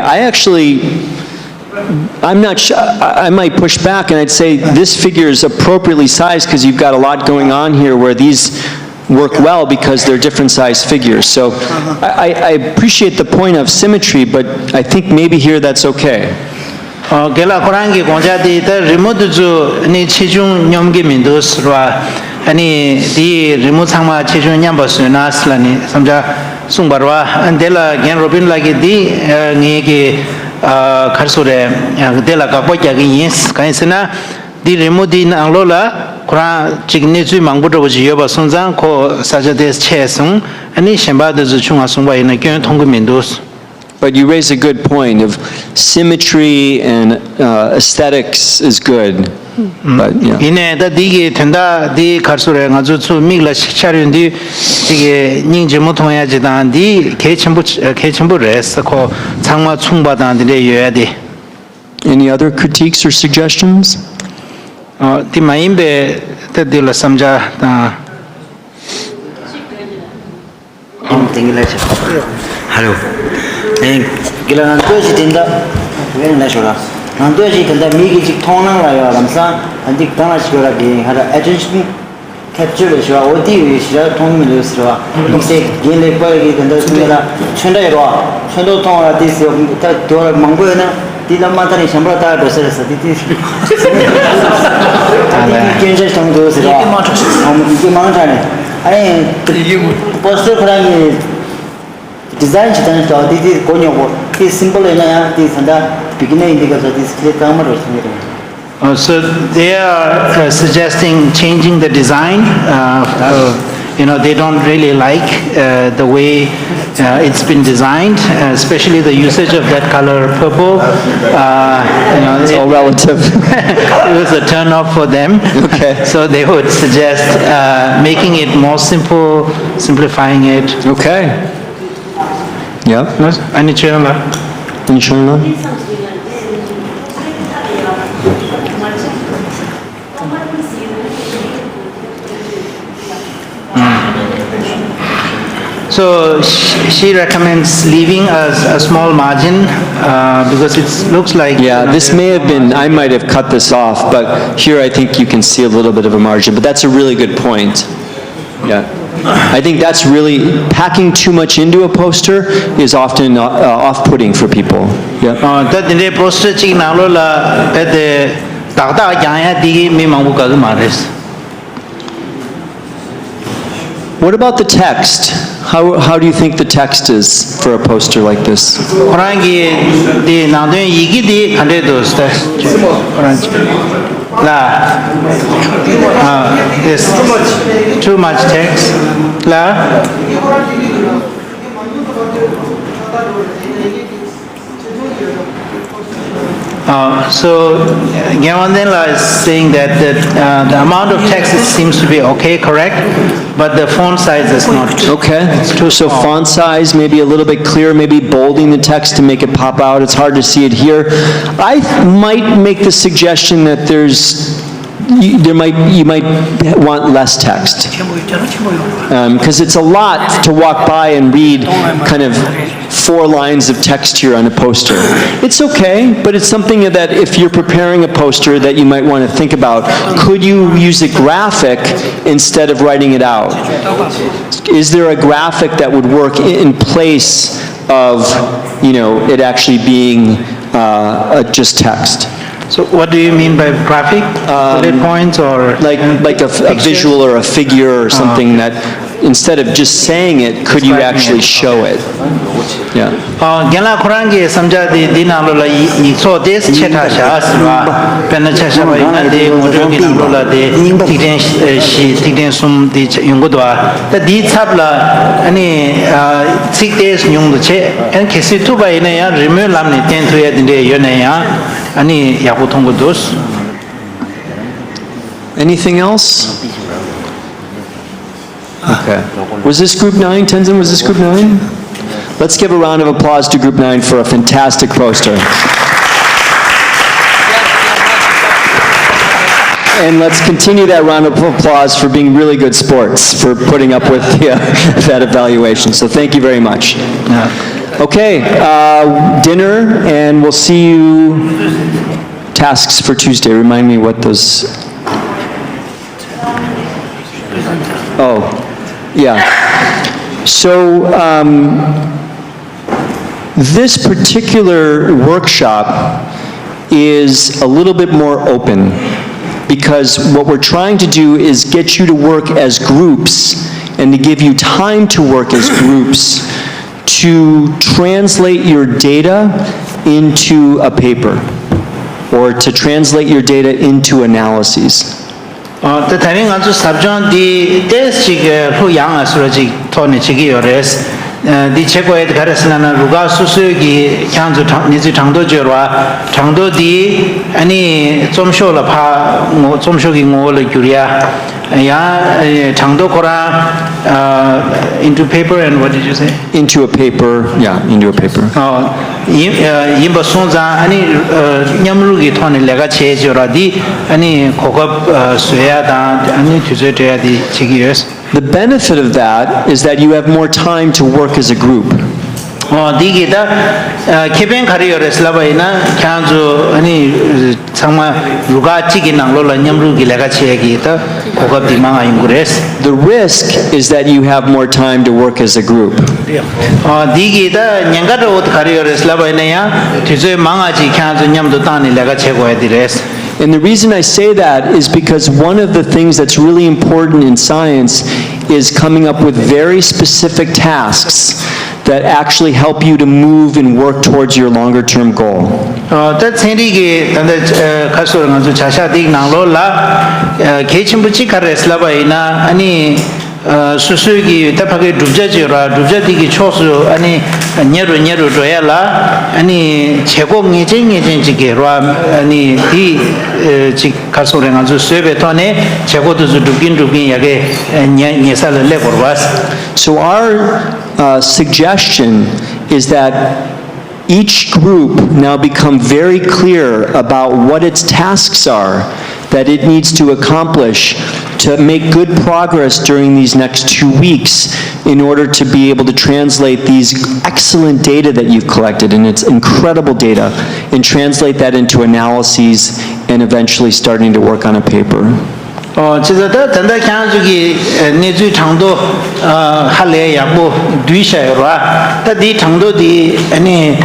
I'm not sure, I might push back and I'd say this figure is appropriately sized because you've got a lot going on here where these work well because they're different size figures. So I appreciate the point of symmetry, but I think maybe here that's okay. Gela korangi konjadi the remote ju ni chijung nyomge mindus rwa ani di remote sangma chijung nyamba sunas lani samja sungbarwa andela gen robin lagi di ngege karsure dela ka boja gi yes kaisena di remote din anglola kora chigni ju mangbudo ji yoba sunjang ko sajades chesung ani shemba de ju chunga sungba ina gyen tonggu mindus. But you raise a good point of symmetry and aesthetics is good. But yeah. 이내 다 디게 된다 디 가수래 아주 주 미글라 식차륜디 이게 닝지 못통해야지다 디 개첨부를 했고 장마 충바다한테 여야 돼. Any other critiques or suggestions? 디 마임베 때들라 삼자 Hello. Gila nanto si tinda, very natural. Nanto si tinda migi si thonang raya ramsa, antik tana si kora di hara attention capture le shwa, odi si ra thong mi le si ra. Ise gile pa ki tinda tinda chunda irwa, chunda thong ra di si ta dora mangbo na, di lamma ta ni shambra ta do sa di di. Kenja thong do si ra. Iki mang ta ne. Ai poster kora design chitan to this konyo this simple ena this anda beginner indicator this clear camera So they are suggesting changing the design. They don't really like the way it's been designed, especially the usage of that color purple. It's all relative. It was a turn off for them. Okay. So they would suggest making it more simple, simplifying it. Okay. Yep. Any channel? Any channel? So she recommends leaving a small margin because it looks like... Yeah, this may have been, I might have cut this off, but here I think you can see a little bit of a margin, but that's a really good point. Yeah. I think that's really, packing too much into a poster is often off-putting for people. Yeah. The poster chi nalo la pete takta jaya digi me mangu kagu mares. What about the text? How do you think the text is for a poster like this? Orangi di nando yigi di ande dos text. Orangi. La. Yes. Too much text. La. So Gyawandenla is saying that the amount of text seems to be okay, correct, but the font size is not. Okay. It's too So small. font size, maybe a little bit clearer, maybe bolding the text to make it pop out. It's hard to see it here. I might make the suggestion that you might want less text. Because it's a lot to walk by and read kind of 4 lines of text here on a poster. It's okay, but it's something that if you're preparing a poster that you might want to think about. Could you use a graphic instead of writing it out? Is there a graphic that would work in place of, it actually being just text? So what do you mean by graphic? Bullet points or? Like a visual or a figure or something that, instead of just saying it, could you actually show it? Yeah. Gela Kurangi samja di dinalola ni so des cheta sha aswa pena chasha ba ina de mojogi nalola de tikden sum di yungudwa ta di chapla ani 6 days nyung de che en kesi tu ba ina ya remove lam ni ten tu ya de yone ya ani yaku thong dos. Anything else? Okay. Was this group 9, Tenzin? Was this group 9? Let's give a round of applause to group 9 for a fantastic poster. And let's continue that round of applause for being really good sports, for putting up with that evaluation. So thank you very much. Okay, dinner, and we'll see you. Tasks for Tuesday. Remind me what those... Oh, yeah. So this particular workshop is a little bit more open because what we're trying to do is get you to work as groups and to give you time to work as groups to translate your data into a paper or to translate your data into analyses. The timing also subjoin the test chig hu yang asura chig thone chigi ores 디 체고에 가르스나나 루가 수수기 향주 니지 장도저와 장도디 아니 좀 쇼라 파좀 쇼기 뭐를 규리야 야 장도 코라 into paper and what did you say? Into a paper, yeah, into a paper. 임버 손자 아니 냠루기 톤에 내가 제조라디 아니 고급 수야다 아니 규제돼야디 지기였어. The benefit of that is that you have more time to work as a group. 디기다 케벤 카리어레슬라바이나 캬주 아니 정말 누가 찌기낭로라 냠루기 내가 제기다 고급 디망아 인구레스. The risk is that you have more time to work as a group. 디기다 냥가도 카리어레슬라바이나야 뒤에 망아지 캬주 냠도 따니 내가 제거해 디레스. And the reason I say that is because one of the things that's really important in science is coming up with very specific tasks that actually help you to move and work towards your longer term goal. that 생리기 단데 가서 가서 자샤디 나로라 개침부치 카레슬라바이나 아니 수수기 답하게 룹자지라 룹자디기 초수 아니 녀로 줘야라 아니 제공 예정지게로 아니 이 가서랭 아주 쇠베톤에 제고도 룹긴 야게 녀살을 내버려왔어. So our suggestion is that each group now become very clear about what its tasks are that it needs to accomplish to make good progress during these next 2 weeks in order to be able to translate these excellent data that you've collected, and it's incredible data, and translate that into analyses and eventually starting to work on a paper. 지금도 단다 향주기 내주 장도 할래 약보 뒤셔라 다디 장도디 아니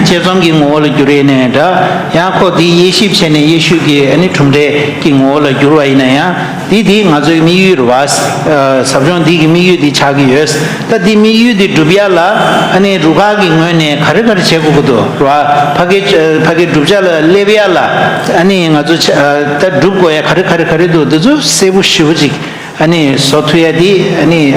제정기 모를 줄에네다 야코디 20천에 예수기 아니 tumde 기 모를 줄어이나야 디디 가저 미유로 와스 sabjon디 미유디 차기여스 다디 미유디 두비알라 아니 루가기 뇌네 가르가르 제고고도 와 파게 두자라 레비알라 아니 가저 다 두고야 가르가르도 저 세부 쉬우지 아니 소투야디 아니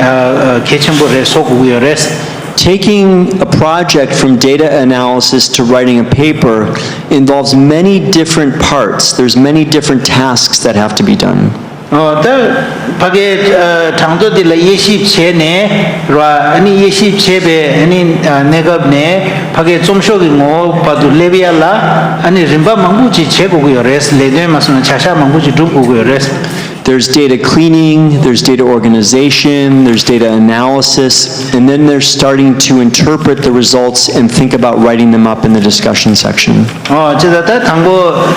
개첨보레 소구요레스. Taking a project from data analysis to writing a paper involves many different parts. There's many different tasks that have to be done. 파게 장도딜라 27네 라 아니 27배 아니 내가네 파게 좀 쇼기 뭐 봐도 레비알라 아니 림바 망부지 제고고요 레스 레데마스는 차샤 망부지 두고고요 레스. There's data cleaning, there's data organization, there's data analysis, and then they're starting to interpret the results and think about writing them up in the discussion section. 저다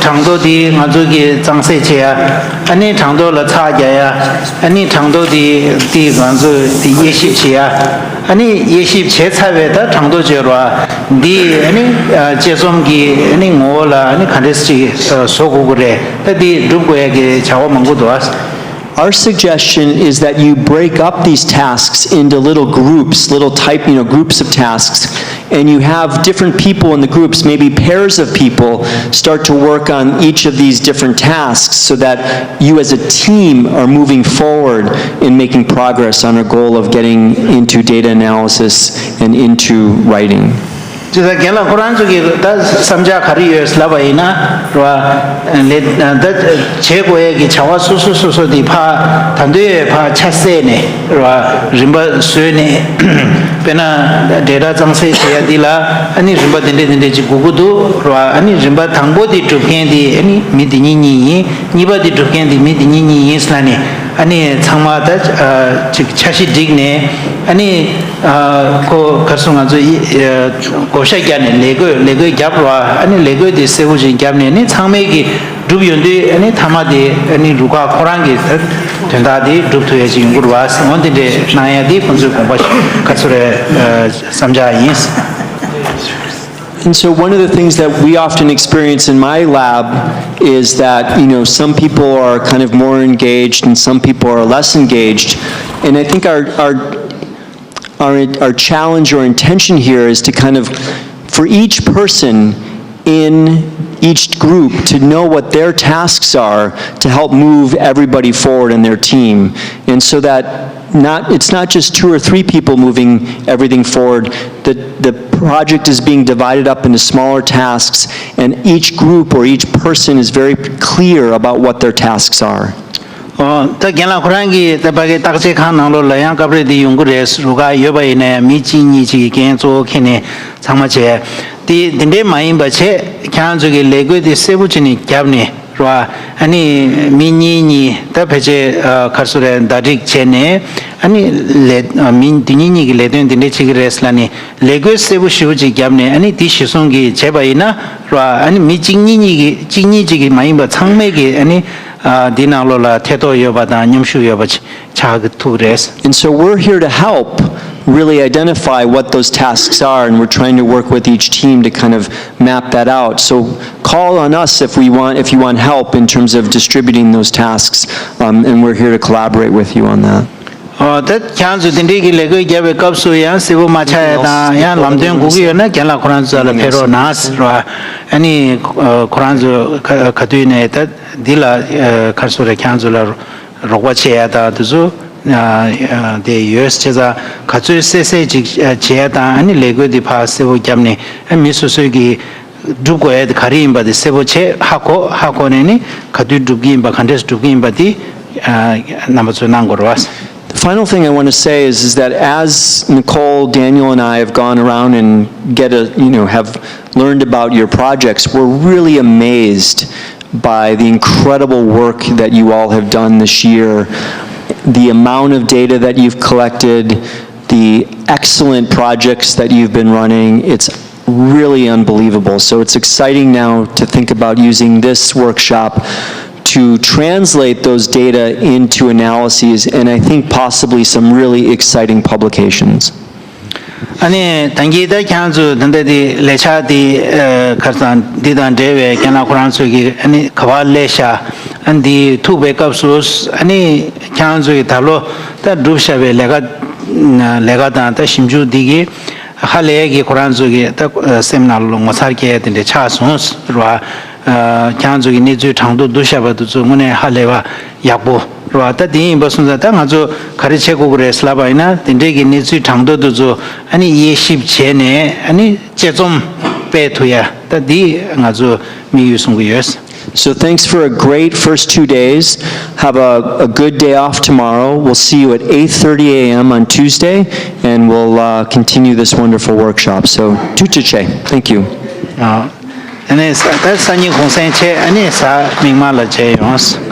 장도디 가족이 장세체야 아니 장도를 차자야 아니 장도디 간주 예시체야 아니 예시체 차베다 장도제로와 디 아니 제솜기 아니 뭐라 아니 칸데스지 소고그래 디 누구에게 자원 망고도 왔어. Our suggestion is that you break up these tasks into little groups, little groups of tasks, and you have different people in the groups, maybe pairs of people, start to work on each of these different tasks so that you as a team are moving forward in making progress on a goal of getting into data analysis and into writing. 지금 결혼 코란 쪽에 다 삼자 가리에서 라바이나 와 제고에게 자와 수수수수디 파 단도에 파 차세네 와 림바 수네 베나 데이터 장세 제야디라 아니 림바 덴데 지구구도 와 아니 림바 당보디 투켄디 아니 미디니니 니바디 투켄디 미디니니 이슬라니 아니 참마다 차시 dig네 아니 고 가성아주 고샤기안에 레고 잡와 아니 레고디 세우진 잡네니 참매기 두비온데 아니 타마디 아니 루가 코랑기 된다디 두투에지 연구와 원데 나야디 본주 공부시 가서레 삼자인스. And so one of the things that we often experience in my lab is that, some people are kind of more engaged and some people are less engaged. And I think our challenge or intention here is to kind of, for each person in each group to know what their tasks are to help move everybody forward in their team. And so that it's not just 2 or 3 people moving everything forward. The project is being divided up into smaller tasks, and each group or each person is very clear about what their tasks are. ta gela khurangi ta bage takche khan nanglo layang kabre di yungu res ruga yobai ne mi chi ni chi gen zo khine changma che di dinde mai ba che kyan zo ge lego di sebu chini kyabne ro ani mi ni ta pheche kharsure dadik che ne ani le min dinini ge le den dinde chi res lani lego sebu shu ji kyabne ani di shisong gi che bai na ro ani mi jingni gi ji mai ba changme ge ani And so we're here to help really identify what those tasks are, and we're trying to work with each team to kind of map that out. So call on us if you want help in terms of distributing those tasks, and we're here to collaborate with you on that. that chance dindi ki lego gebe kapsu ya sibu macha da ya lamden gugi na kela quran zala pero nas ra ani quran zo khadui ne ta dila kharsu re khanzula rogwa che ya da du de US cheza khachu se che da ani lego di pa sibu gyamne mi su su gi dugo ed kharim ba de sibu che hako ne ni khadui dugi ba khandes dugi ba di namazu nangorwas. The final thing I want to say is that as Nicole, Daniel, and I have gone around and have learned about your projects, we're really amazed by the incredible work that you all have done this year, the amount of data that you've collected, the excellent projects that you've been running. It's really unbelievable. So it's exciting now to think about using this workshop to translate those data into analyses, and I think possibly some really exciting publications. 아니 단기다 캬즈 단데디 레차디 카산 디단 데베 캐나 쿠란스기 아니 카발레샤 안디 투 백업소스 아니 캬즈기 달로 다 루샤베 레가다 다 심주디기 할레기 쿠란스기 다 세미나로 모사르게 된데 차송스 라 캬즈기 니주 장도 두샤바도 주문에 할레와 야보 로아다 디 버슨자다 아주 가르치고 그래서 라바이나 딘데기 니주 장도도 주 아니 예십 전에 아니 제좀 배투야 다디 아주 미유송구였어. So thanks for a great first 2 days. Have a good day off tomorrow. We'll see you at 8:30 a.m. on Tuesday, and we'll continue this wonderful workshop. So tucheche. Thank you. 아니 사 산이 공생체 아니 사 민마라 제용스.